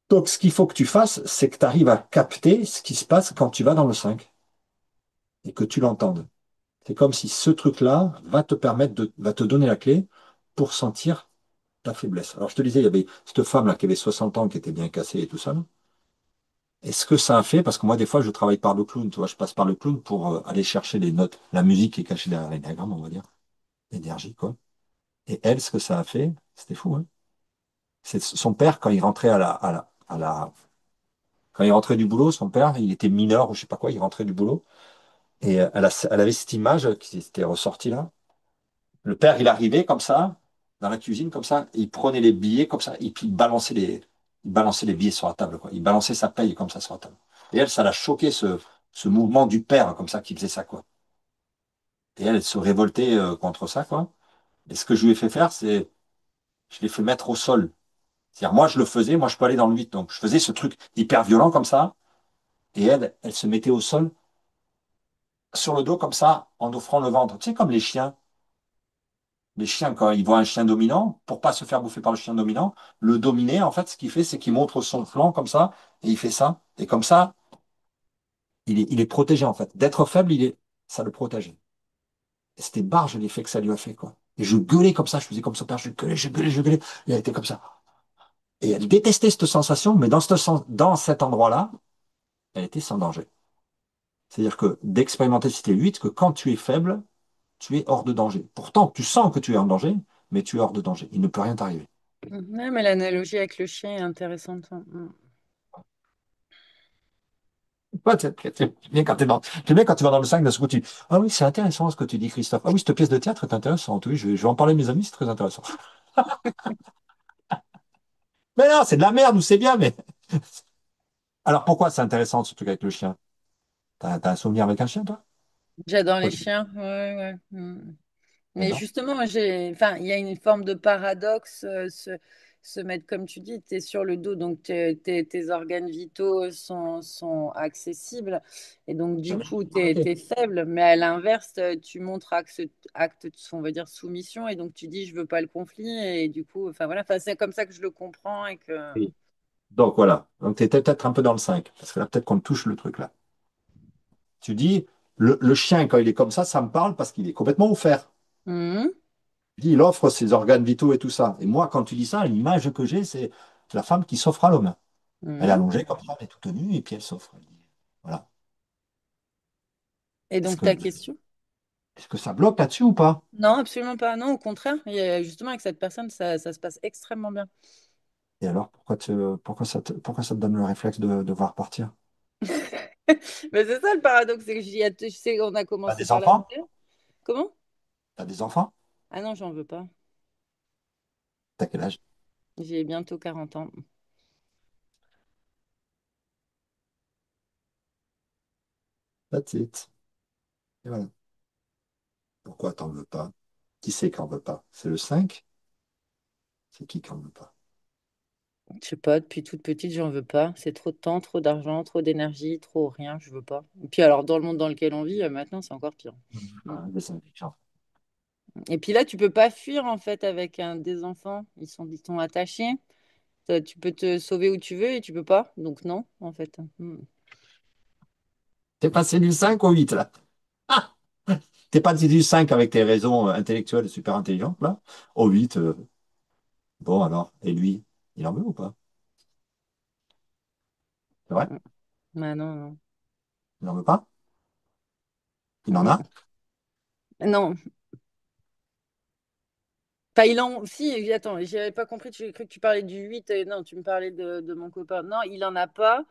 Donc, ce qu'il faut que tu fasses, c'est que tu arrives à capter ce qui se passe quand tu vas dans le 5 et que tu l'entendes. C'est comme si ce truc-là va te donner la clé pour sentir ta faiblesse. Alors, je te disais, il y avait cette femme-là qui avait 60 ans, qui était bien cassée et tout ça. Est-ce que ça a fait? Parce que moi, des fois, je travaille par le clown, tu vois, je passe par le clown pour aller chercher les notes, la musique qui est cachée derrière les diagrammes, on va dire, l'énergie, quoi. Et elle, ce que ça a fait, c'était fou, hein. C'est son père, quand il rentrait Quand il rentrait du boulot, son père, il était mineur ou je sais pas quoi, il rentrait du boulot. Et elle avait cette image qui s'était ressortie là. Le père, il arrivait comme ça, dans la cuisine, comme ça, et il prenait les billets comme ça, et puis il balançait les billets sur la table, quoi. Il balançait sa paye comme ça sur la table. Et elle, ça l'a choqué, ce mouvement du père, comme ça, qui faisait ça, quoi. Et elle se révoltait contre ça, quoi. Et ce que je lui ai fait faire, c'est, je l'ai fait mettre au sol. C'est-à-dire, moi, je le faisais, moi, je peux aller dans le 8. Donc, je faisais ce truc hyper violent comme ça, et elle se mettait au sol, sur le dos, comme ça, en offrant le ventre. Tu sais, comme les chiens. Les chiens, quand ils voient un chien dominant, pour pas se faire bouffer par le chien dominant, le dominer, en fait, ce qu'il fait, c'est qu'il montre son flanc comme ça, et il fait ça. Et comme ça, il est protégé, en fait. D'être faible, ça le protégeait. Et c'était barge l'effet que ça lui a fait, quoi. Et je gueulais comme ça, je faisais comme son père, je gueulais, je gueulais, je gueulais. Et elle était comme ça. Et elle détestait cette sensation, mais dans cet endroit-là, elle était sans danger. C'est-à-dire que d'expérimenter, c'était 8, que quand tu es faible, tu es hors de danger. Pourtant, tu sens que tu es en danger, mais tu es hors de danger. Il ne peut rien t'arriver. Ouais, mais l'analogie avec le chien est intéressante. Ouais, c'est bien quand j'aime bien quand tu vas dans le 5 d'un coup, tu dis, ah oui, c'est intéressant ce que tu dis, Christophe. Ah oui, cette pièce de théâtre est intéressante. Oui, je vais en parler à mes amis, c'est très intéressant. Mais non, c'est de la merde ou c'est bien, mais. Alors pourquoi c'est intéressant, ce truc avec le chien? T'as un souvenir avec un chien, toi? J'adore les Pourquoi chiens. Ouais, ouais. Mais D'accord. justement, enfin, il y a une forme de paradoxe, se mettre, comme tu dis, tu es sur le dos, donc tes organes vitaux sont accessibles, et donc du coup, tu Ok. es faible, mais à l'inverse, tu montres acte, on va dire, soumission, et donc tu dis, je veux pas le conflit, et du coup, enfin voilà, enfin, c'est comme ça que je le comprends, et que... Oui. Donc voilà. Donc tu étais peut-être un peu dans le 5 parce que là, peut-être qu'on touche le truc là. Tu dis, le chien, quand il est comme ça me parle parce qu'il est complètement offert. Mhm, Tu dis, il offre ses organes vitaux et tout ça. Et moi, quand tu dis ça, l'image que j'ai, c'est la femme qui s'offre à l'homme. Elle est mhm. allongée comme ça, elle est toute nue, et puis elle s'offre. Voilà. Et Est-ce donc que, ta question? est-ce que ça bloque là-dessus ou pas? Non, absolument pas, non, au contraire, justement, avec cette personne, ça se passe extrêmement bien. Et alors, pourquoi ça te donne le réflexe de devoir partir? Mais c'est ça le paradoxe, c'est que je sais, on a T'as commencé des par la enfants? misère. Comment? T'as des enfants? Ah non, j'en veux pas. T'as quel âge? J'ai bientôt 40 ans. That's it. Et voilà. Pourquoi t'en veux pas? Qui c'est qui en veut pas? C'est le 5. C'est qui en veut pas? Je sais pas, depuis toute petite, j'en veux pas. C'est trop de temps, trop d'argent, trop d'énergie, trop rien, je veux pas. Et puis alors, dans le monde dans lequel on vit, maintenant, c'est encore pire. Mm. Ah, des 5. Et puis là, tu peux pas fuir en fait avec des enfants. Ils sont attachés. Tu peux te sauver où tu veux et tu peux pas. Donc non, en fait. Mm. T'es passé du 5 au 8 là. Ah! T'es passé du 5 avec tes raisons intellectuelles super intelligentes là, au 8. Bon alors, et lui, il en veut ou pas? C'est vrai? Mm. Ah non, non. Il en veut pas? Il en a? Mm. Non, enfin, si, attends, j'avais pas compris, j'ai cru que tu parlais du 8. Non, tu me parlais de mon copain. Non, il en a pas.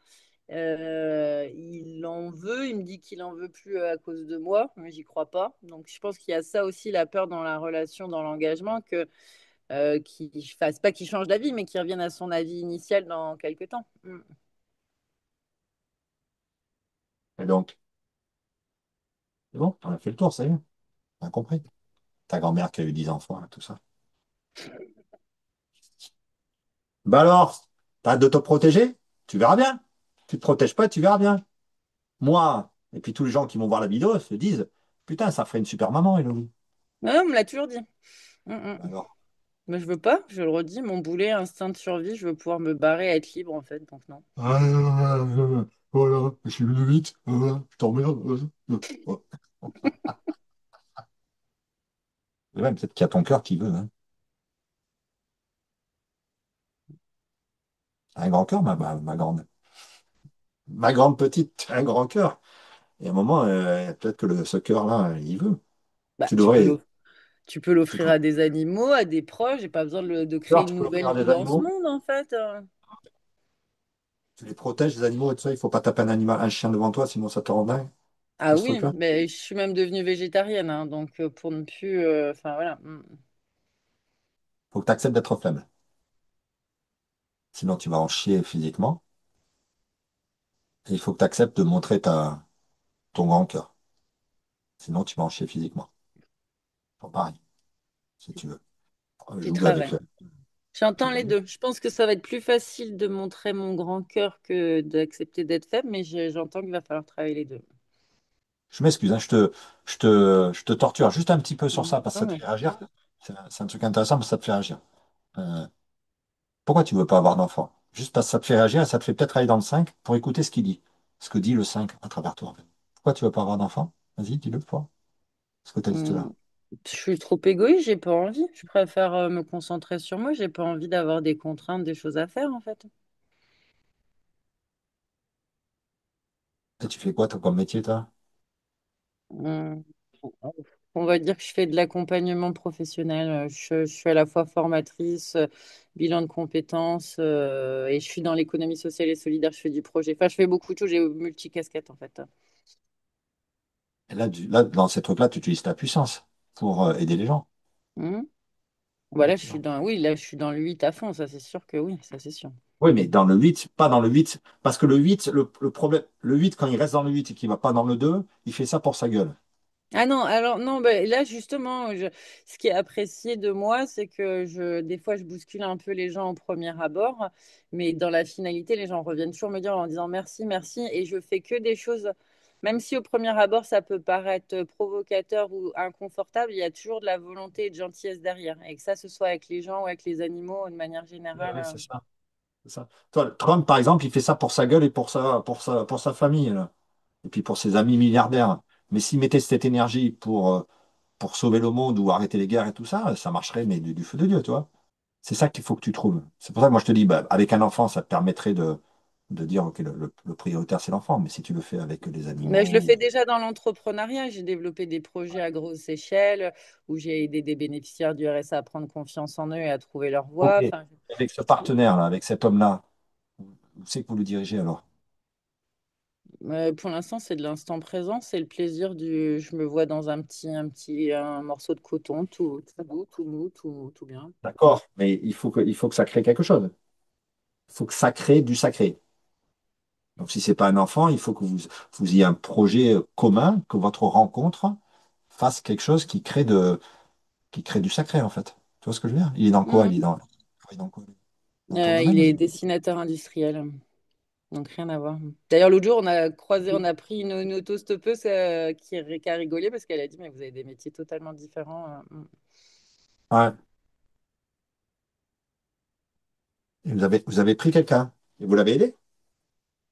Il en veut, il me dit qu'il en veut plus à cause de moi, mais j'y crois pas. Donc je pense qu'il y a ça aussi, la peur dans la relation, dans l'engagement, que qu'il fasse pas qu'il change d'avis, mais qu'il revienne à son avis initial dans quelques temps. Mm. Et donc, c'est bon, on a fait le tour, ça y est, on a compris. Ta grand-mère qui a eu 10 enfants, hein, tout ça. Bah alors, t'as hâte de te protéger? Tu verras bien. Tu te protèges pas, tu verras bien. Moi, et puis tous les gens qui vont voir la vidéo se disent, putain, ça ferait une super maman, Héloïse. Ouais, on me l'a toujours dit. Mm, Bah mm. alors, Mais je veux pas, je le redis, mon boulet, instinct de survie, je veux pouvoir me barrer, être libre en fait, donc non. voilà, je suis venu vite, je t'emmerde. Ouais. Et même, peut-être qu'il y a ton cœur qui veut. Hein. Un grand cœur, ma grande. Ma grande petite, un grand cœur. Et à un moment, peut-être que ce cœur-là, il veut. Bah, Tu devrais. tu peux Tu l'offrir peux, à des animaux, à des proches, j'ai pas besoin de créer cœur, une tu peux nouvelle l'offrir à vie des dans ce animaux. monde en fait. Tu les protèges, les animaux et tout ça. Il faut pas taper un animal, un chien devant toi, sinon ça te rend dingue. Ah Tout ce oui, truc-là. mais je suis même devenue végétarienne, hein, donc pour ne plus, enfin voilà. Faut que tu acceptes d'être faible. Sinon, tu vas en chier physiquement. Et il faut que tu acceptes de montrer ton grand cœur. Sinon, tu vas en chier physiquement. Enfin, pareil, si tu veux. J'y Jouer avec travaille. le. J'entends les deux. Je pense que ça va être plus facile de montrer mon grand cœur que d'accepter d'être faible, mais j'entends qu'il va falloir travailler les deux. Je m'excuse, hein, je te torture juste un petit peu sur ça parce que Non, ça te mais fait réagir. C'est un truc intéressant parce que ça te fait réagir. Euh, Pourquoi tu veux pas avoir d'enfant? Juste parce que ça te fait réagir et ça te fait peut-être aller dans le 5 pour écouter ce qu'il dit. Ce que dit le 5 à travers toi, en fait. Pourquoi tu veux pas avoir d'enfant? Vas-y, dis-le, toi. Ce que tu as dit tout à hum, l'heure. je suis trop égoïste, j'ai pas envie. Je préfère me concentrer sur moi. J'ai pas envie d'avoir des contraintes, des choses à faire en fait. Et tu fais quoi, toi, comme métier, toi? Hum, On va dire que je fais de l'accompagnement professionnel. Je suis à la fois formatrice, bilan de compétences, et je suis dans l'économie sociale et solidaire. Je fais du projet. Enfin, je fais beaucoup de choses. J'ai multicasquette en fait. Et là, là, dans ces trucs-là, tu utilises ta puissance pour aider les gens. Hum. Voilà, je suis Effectivement. dans, oui, là, je suis dans le 8 à fond. Ça, c'est sûr que oui, ça, c'est sûr. Oui, mais dans le 8, pas dans le 8, parce que le 8, le problème, le 8, quand il reste dans le 8 et qu'il va pas dans le 2, il fait ça pour sa gueule. Ah non, alors non, bah, là justement, ce qui est apprécié de moi, c'est que des fois, je bouscule un peu les gens au premier abord, mais dans la finalité, les gens reviennent toujours me dire en disant merci, merci, et je fais que des choses, même si au premier abord, ça peut paraître provocateur ou inconfortable, il y a toujours de la volonté et de gentillesse derrière, et que ça, ce soit avec les gens ou avec les animaux, de manière Ouais, générale. ouais, c'est ça. C'est ça. Toi, Trump, par exemple, il fait ça pour sa gueule et pour sa famille, là. Et puis pour ses amis milliardaires. Mais s'il mettait cette énergie pour sauver le monde ou arrêter les guerres et tout ça, ça marcherait, mais du feu de Dieu, tu vois. C'est ça qu'il faut que tu trouves. C'est pour ça que moi je te dis, bah, avec un enfant, ça te permettrait de dire, OK, le prioritaire, c'est l'enfant, mais si tu le fais avec les Mais je le fais animaux. déjà dans l'entrepreneuriat. J'ai développé des projets à grosse échelle où j'ai aidé des bénéficiaires du RSA à prendre confiance en eux et à trouver leur OK. voie. Enfin, Avec ce partenaire-là, avec cet homme-là, où c'est que vous le dirigez alors? pour l'instant, c'est de l'instant présent. C'est le plaisir du. Je me vois dans un morceau de coton, tout doux, tout mou, tout bien. D'accord, mais il faut que ça crée quelque chose. Il faut que ça crée du sacré. Donc, si c'est pas un enfant, il faut que vous ayez un projet commun, que votre rencontre fasse quelque chose qui crée du sacré, en fait. Tu vois ce que je veux dire? Il est dans quoi? Mhm. Il est dans quoi? Dans ton Il domaine, est lui? dessinateur industriel, donc rien à voir. D'ailleurs, l'autre jour, on a croisé, on a pris une autostoppeuse qui a rigolé parce qu'elle a dit, mais vous avez des métiers totalement différents. Ouais. Et vous avez pris quelqu'un et vous l'avez aidé?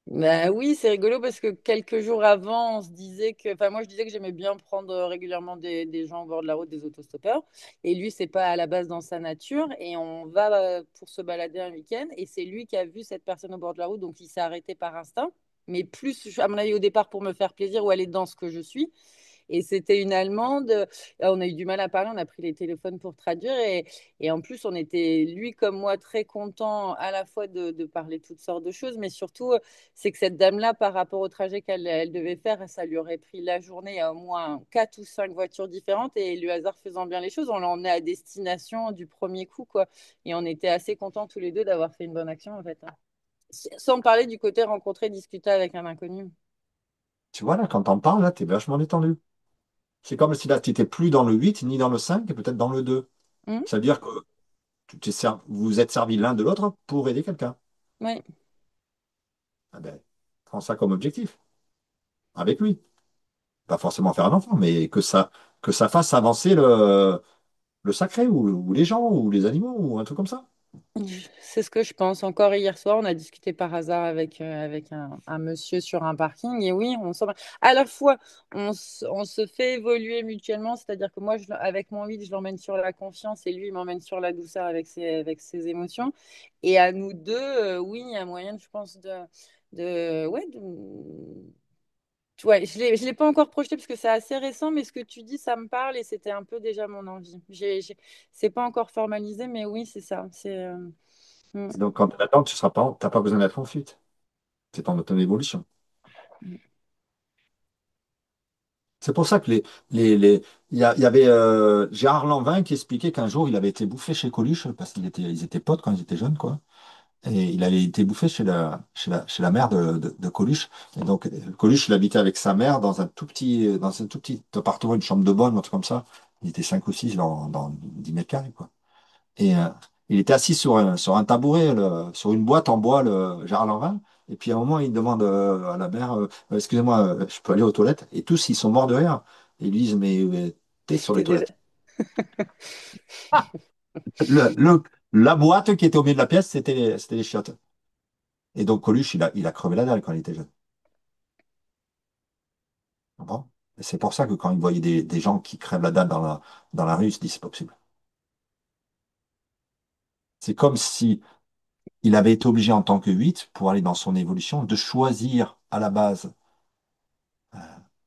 Bah oui, c'est rigolo parce que quelques jours avant, on se disait que, enfin moi je disais que j'aimais bien prendre régulièrement des gens au bord de la route, des autostoppeurs, et lui c'est pas à la base dans sa nature, et on va pour se balader un week-end, et c'est lui qui a vu cette personne au bord de la route, donc il s'est arrêté par instinct, mais plus à mon avis au départ pour me faire plaisir ou aller dans ce que je suis. Et c'était une Allemande. On a eu du mal à parler, on a pris les téléphones pour traduire. Et en plus, on était, lui comme moi, très content à la fois de parler toutes sortes de choses, mais surtout, c'est que cette dame-là, par rapport au trajet qu'elle devait faire, ça lui aurait pris la journée à au moins quatre ou cinq voitures différentes. Et le hasard faisant bien les choses, on l'a emmené à destination du premier coup, quoi. Et on était assez contents tous les deux d'avoir fait une bonne action, en fait. Sans parler du côté rencontrer, discuter avec un inconnu. Tu vois, là, quand t'en parles, là, t'es vachement détendu. C'est comme si là, tu n'étais plus dans le 8 ni dans le 5 et peut-être dans le 2. Hum. Ça veut dire que vous vous êtes servi l'un de l'autre pour aider quelqu'un. Oui. Ah ben, prends ça comme objectif, avec lui. Pas forcément faire un enfant, mais que ça fasse avancer le sacré, ou les gens, ou les animaux, ou un truc comme ça. C'est ce que je pense. Encore hier soir, on a discuté par hasard avec un monsieur sur un parking. Et oui, à la fois, on se fait évoluer mutuellement. C'est-à-dire que moi, avec mon 8, je l'emmène sur la confiance et lui, il m'emmène sur la douceur avec ses émotions. Et à nous deux, oui, il y a moyen, je pense, ouais, ouais, je l'ai pas encore projeté parce que c'est assez récent, mais ce que tu dis, ça me parle et c'était un peu déjà mon envie. C'est pas encore formalisé, mais oui, c'est ça. Et donc, quand tu es là-dedans, t'as pas besoin d'être en fuite. C'est en auto évolution. C'est pour ça que il y avait Gérard Lanvin qui expliquait qu'un jour, il avait été bouffé chez Coluche, parce ils étaient potes quand ils étaient jeunes, quoi. Et il avait été bouffé chez la mère de Coluche. Et donc, Coluche, il habitait avec sa mère dans un tout petit appartement, une chambre de bonne, un truc comme ça. Il était 5 ou 6 dans 10 mètres carrés, quoi. Et il était assis sur un tabouret, sur une boîte en bois, le Gérard Lanvin. Et puis à un moment, il demande à la mère, excusez-moi, je peux aller aux toilettes? Et tous, ils sont morts de rire. Et ils lui disent, mais t'es sur les T'es déjà... toilettes. Ah, la boîte qui était au milieu de la pièce, c'était les chiottes. Et donc Coluche, il a crevé la dalle quand il était jeune. Tu comprends. Et c'est pour ça que quand il voyait des gens qui crèvent la dalle dans la rue, il se dit, c'est pas possible. C'est comme si il avait été obligé en tant que 8 pour aller dans son évolution, de choisir à la base euh,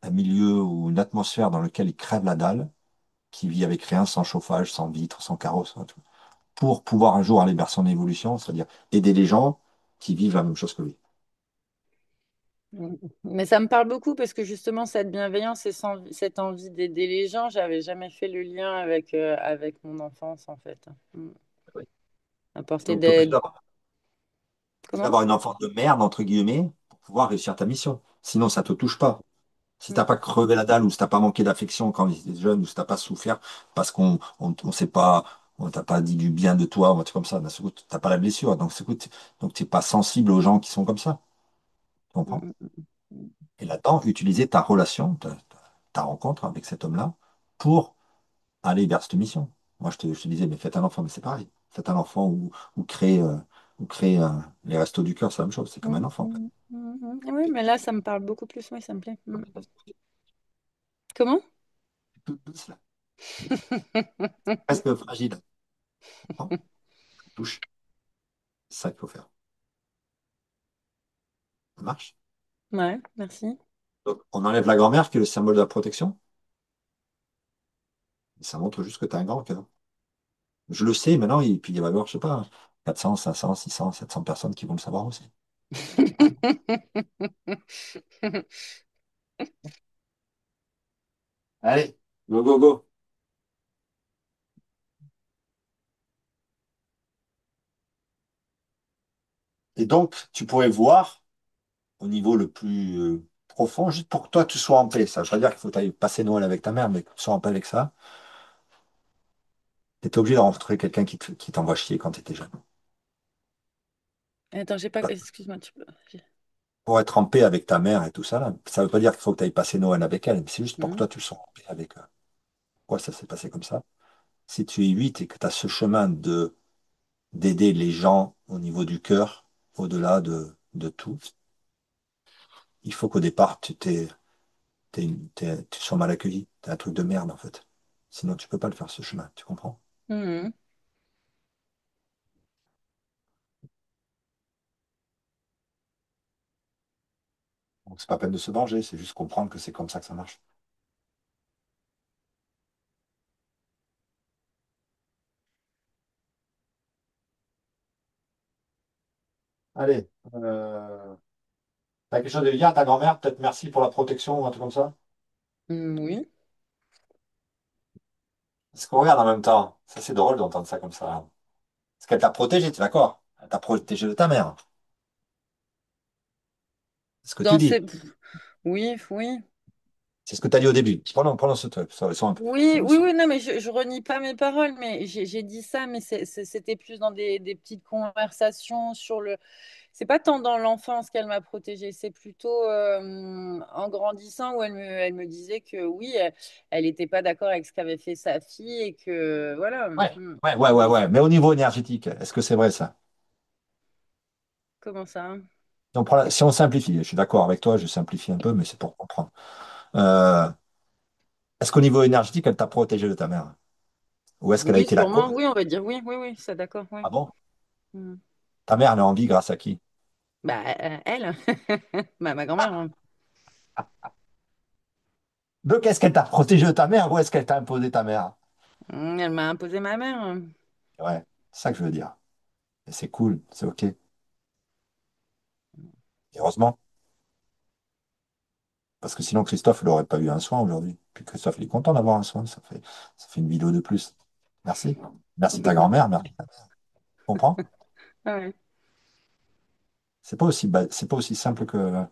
un milieu ou une atmosphère dans lequel il crève la dalle, qui vit avec rien, sans chauffage, sans vitre, sans carreau, sans tout, pour pouvoir un jour aller vers son évolution, c'est-à-dire aider les gens qui vivent la même chose que lui. Mais ça me parle beaucoup parce que justement, cette bienveillance et cette envie d'aider les gens, j'avais jamais fait le lien avec mon enfance, en fait. Oui. Apporter Donc, tu es obligé d'aide. Comment? d'avoir une enfance de merde, entre guillemets, pour pouvoir réussir ta mission. Sinon, ça ne te touche pas. Si t'as Mm, pas crevé la dalle ou si t'as pas manqué d'affection quand tu étais jeune ou si t'as pas souffert parce qu'on sait pas, on t'a pas dit du bien de toi ou un truc comme ça, d'un seul coup, t'as pas la blessure. Donc, donc t'es pas sensible aux gens qui sont comme ça. Tu comprends? mm, mm, Et là-dedans, utiliser ta relation, ta rencontre avec cet homme-là pour aller vers cette mission. Moi, je te disais, mais faites un enfant, mais c'est pareil. Faites un enfant ou créer les restos du cœur, c'est la même chose. C'est comme un enfant, en fait. Oui, mais là, ça me parle beaucoup plus. Oui, ça me plaît. Comment? Toute douce, là. Presque fragile. Tu comprends? Ça touche. C'est ça qu'il faut faire. Ça marche? Ouais, merci. Donc, on enlève la grand-mère qui est le symbole de la protection. Et ça montre juste que tu as un grand cœur. Je le sais maintenant, et puis il va y avoir, je sais pas, 400, 500, 600, 700 personnes qui vont le savoir aussi. Allez, go, go, go. Et donc, tu pourrais voir au niveau le plus profond, juste pour que toi, tu sois en paix. Ça veut pas dire qu'il faut que tu ailles passer Noël avec ta mère, mais que tu sois en paix avec ça. Tu étais obligé de rencontrer quelqu'un qui t'envoie chier quand tu étais jeune. Attends, j'ai pas. Excuse-moi, tu peux. Pour être en paix avec ta mère et tout ça, là, ça veut pas dire qu'il faut que tu ailles passer Noël avec elle, mais c'est juste pour que Hmm. toi, tu sois en paix avec pourquoi ça s'est passé comme ça. Si tu es 8 et que tu as ce chemin de d'aider les gens au niveau du cœur, au-delà de tout, il faut qu'au départ, tu sois mal accueilli. T'es un truc de merde, en fait. Sinon, tu peux pas le faire, ce chemin, tu comprends? Hmm. Donc, c'est pas peine de se venger, c'est juste comprendre que c'est comme ça que ça marche. Allez, t'as quelque chose à lui dire à ta grand-mère? Peut-être merci pour la protection ou un truc comme ça? Oui. Est-ce qu'on regarde en même temps? Ça, c'est drôle d'entendre ça comme ça. Est-ce qu'elle t'a protégé, tu es d'accord? Elle t'a protégé de ta mère. C'est ce que tu Dans dis. ces... Oui, oui. C'est ce que tu as dit au début. Prenons ce truc. Oui, oui, oui, non, mais je renie pas mes paroles, mais j'ai dit ça, mais c'était plus dans des petites conversations sur le. C'est pas tant dans l'enfance qu'elle m'a protégée, c'est plutôt en grandissant où elle me disait que oui, elle n'était pas d'accord avec ce qu'avait fait sa fille et que voilà. Ouais, ouais. Mais au niveau énergétique, est-ce que c'est vrai ça? Comment ça? Si on simplifie, je suis d'accord avec toi, je simplifie un peu, mais c'est pour comprendre. Euh, Est-ce qu'au niveau énergétique, elle t'a protégé de ta mère? Ou est-ce qu'elle a Oui, été la sûrement. cause? Oui, on va dire oui, oui, oui, ça d'accord, oui. Ah bon? Mm. Ta mère, elle est en vie grâce à qui? Bah, elle, bah, ma grand-mère, hein. Donc, est-ce qu'elle t'a protégé de ta mère ou est-ce qu'elle t'a imposé ta mère? Elle m'a imposé ma mère, hein. Ouais, c'est ça que je veux dire. Et c'est cool, c'est OK. Heureusement, parce que sinon Christophe n'aurait pas eu un soin aujourd'hui. Puis Christophe, il est content d'avoir un soin, ça fait une vidéo de plus. Merci. Merci ta grand-mère, merci. Tu comprends? Ah ouais. C'est pas aussi simple que.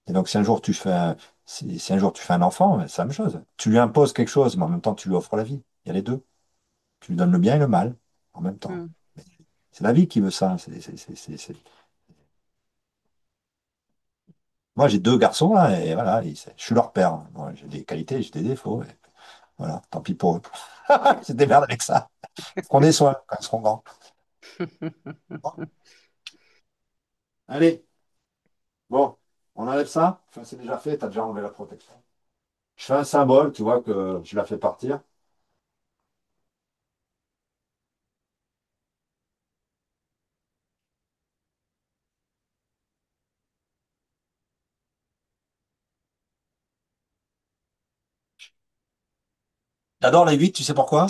Et donc, si un jour tu fais un enfant, c'est la même chose. Tu lui imposes quelque chose, mais en même temps, tu lui offres la vie. Il y a les deux. Tu lui donnes le bien et le mal en même temps. Mm. C'est la vie qui veut ça. Moi, j'ai deux garçons là, et voilà, je suis leur père. Bon, j'ai des qualités, j'ai des défauts. Et voilà, tant pis pour eux. Ils se démerdent avec ça. Prends des soins quand ils seront grands. Bon, allez, bon, on enlève ça. Enfin, c'est déjà fait, tu as déjà enlevé la protection. Je fais un symbole, tu vois, que je la fais partir. J'adore les 8, tu sais pourquoi?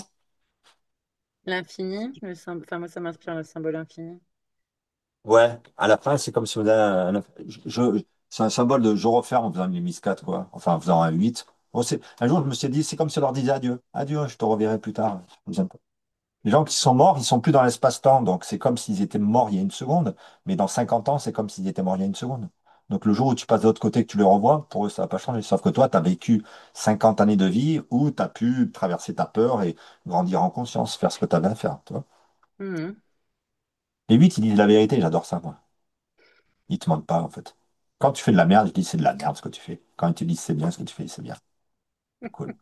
L'infini, enfin moi ça m'inspire le symbole infini. Ouais, à la fin, c'est comme si on avait c'est un symbole de je referme en faisant une mise 4, quoi. Enfin, en faisant un 8. Bon, un jour, je me suis dit, c'est comme si on leur disait adieu. Adieu, je te reverrai plus tard. Les gens qui sont morts, ils sont plus dans l'espace-temps. Donc, c'est comme s'ils étaient morts il y a une seconde. Mais dans 50 ans, c'est comme s'ils étaient morts il y a une seconde. Donc, le jour où tu passes de l'autre côté, que tu les revois, pour eux, ça va pas changer. Sauf que toi, tu as vécu 50 années de vie où tu as pu traverser ta peur et grandir en conscience, faire ce que tu avais à faire, tu vois. Mhm. Les 8, ils disent la vérité. J'adore ça, moi. Ils te mentent pas, en fait. Quand tu fais de la merde, ils te disent c'est de la merde ce que tu fais. Quand ils te disent c'est bien ce que tu fais, c'est bien. Cool.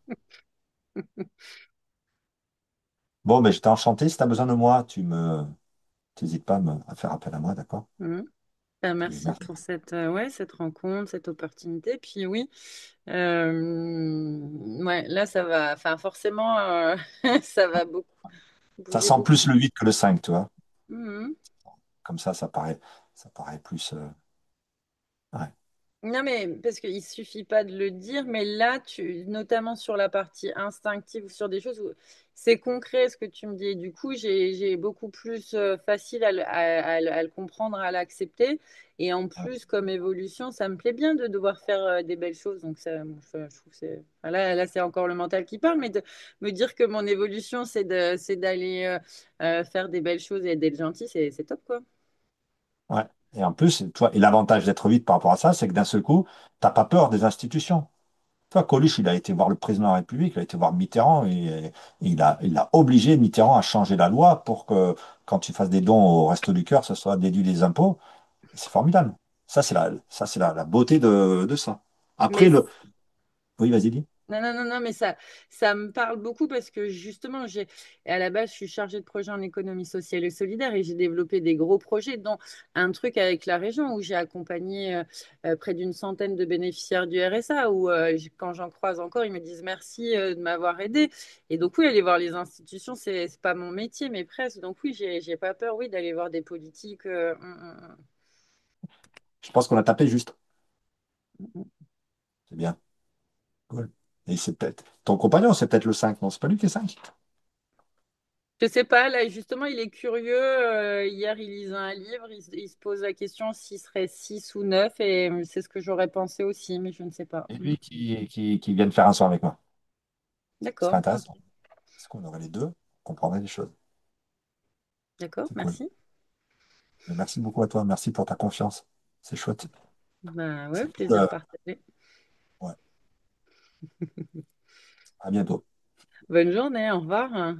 Bon, mais j'étais enchanté. Si tu as besoin de moi, t'hésites pas à faire appel à moi, d'accord? Mhm. Ben, Puis merci merci. pour ouais, cette rencontre, cette opportunité. Puis oui, ouais, là ça va, enfin forcément, ça va beaucoup Ça bouger sent beaucoup. plus le 8 que le 5, tu vois. Mhm. Comme ça paraît plus. Ouais. Non, mais parce qu'il suffit pas de le dire, mais là, notamment sur la partie instinctive ou sur des choses où c'est concret ce que tu me dis. Et du coup, j'ai beaucoup plus facile à le comprendre, à l'accepter. Et en Ouais. plus, comme évolution, ça me plaît bien de devoir faire des belles choses. Donc, ça, je trouve que c'est. Enfin, là c'est encore le mental qui parle, mais de me dire que mon évolution, c'est d'aller faire des belles choses et d'être gentil, c'est top, quoi. Ouais. Et en plus, toi, et l'avantage d'être 8 par rapport à ça, c'est que d'un seul coup, t'as pas peur des institutions. Tu vois, Coluche, il a été voir le président de la République, il a été voir Mitterrand et il a obligé Mitterrand à changer la loi pour que quand tu fasses des dons au Resto du Cœur, ce soit déduit des impôts. C'est formidable. Ça, c'est la beauté de ça. Après, Mais oui, vas-y, dis. non, non, non, non, mais ça me parle beaucoup parce que justement, à la base, je suis chargée de projet en économie sociale et solidaire et j'ai développé des gros projets, dont un truc avec la région où j'ai accompagné près d'une centaine de bénéficiaires du RSA, où quand j'en croise encore, ils me disent merci de m'avoir aidé. Et donc, oui, aller voir les institutions, c'est pas mon métier, mais presque. Donc, oui, j'ai pas peur, oui, d'aller voir des politiques. Je pense qu'on a tapé juste. Mm. C'est bien. Cool. Et c'est peut-être ton compagnon, c'est peut-être le 5. Non, c'est pas lui qui est 5. Je sais pas, là, justement, il est curieux. Hier, il lisait un livre, il se pose la question s'il serait 6 ou 9, et c'est ce que j'aurais pensé aussi, mais je ne sais pas. Et lui qui vient de faire un son avec moi. Ce serait D'accord, ok. intéressant. Parce qu'on aurait les deux, on comprendrait les choses. D'accord, C'est cool. merci. Mais merci beaucoup à toi. Merci pour ta confiance. C'est chouette. Bah ouais, C'est cool. plaisir partagé. Ouais. À bientôt. Bonne journée, au revoir.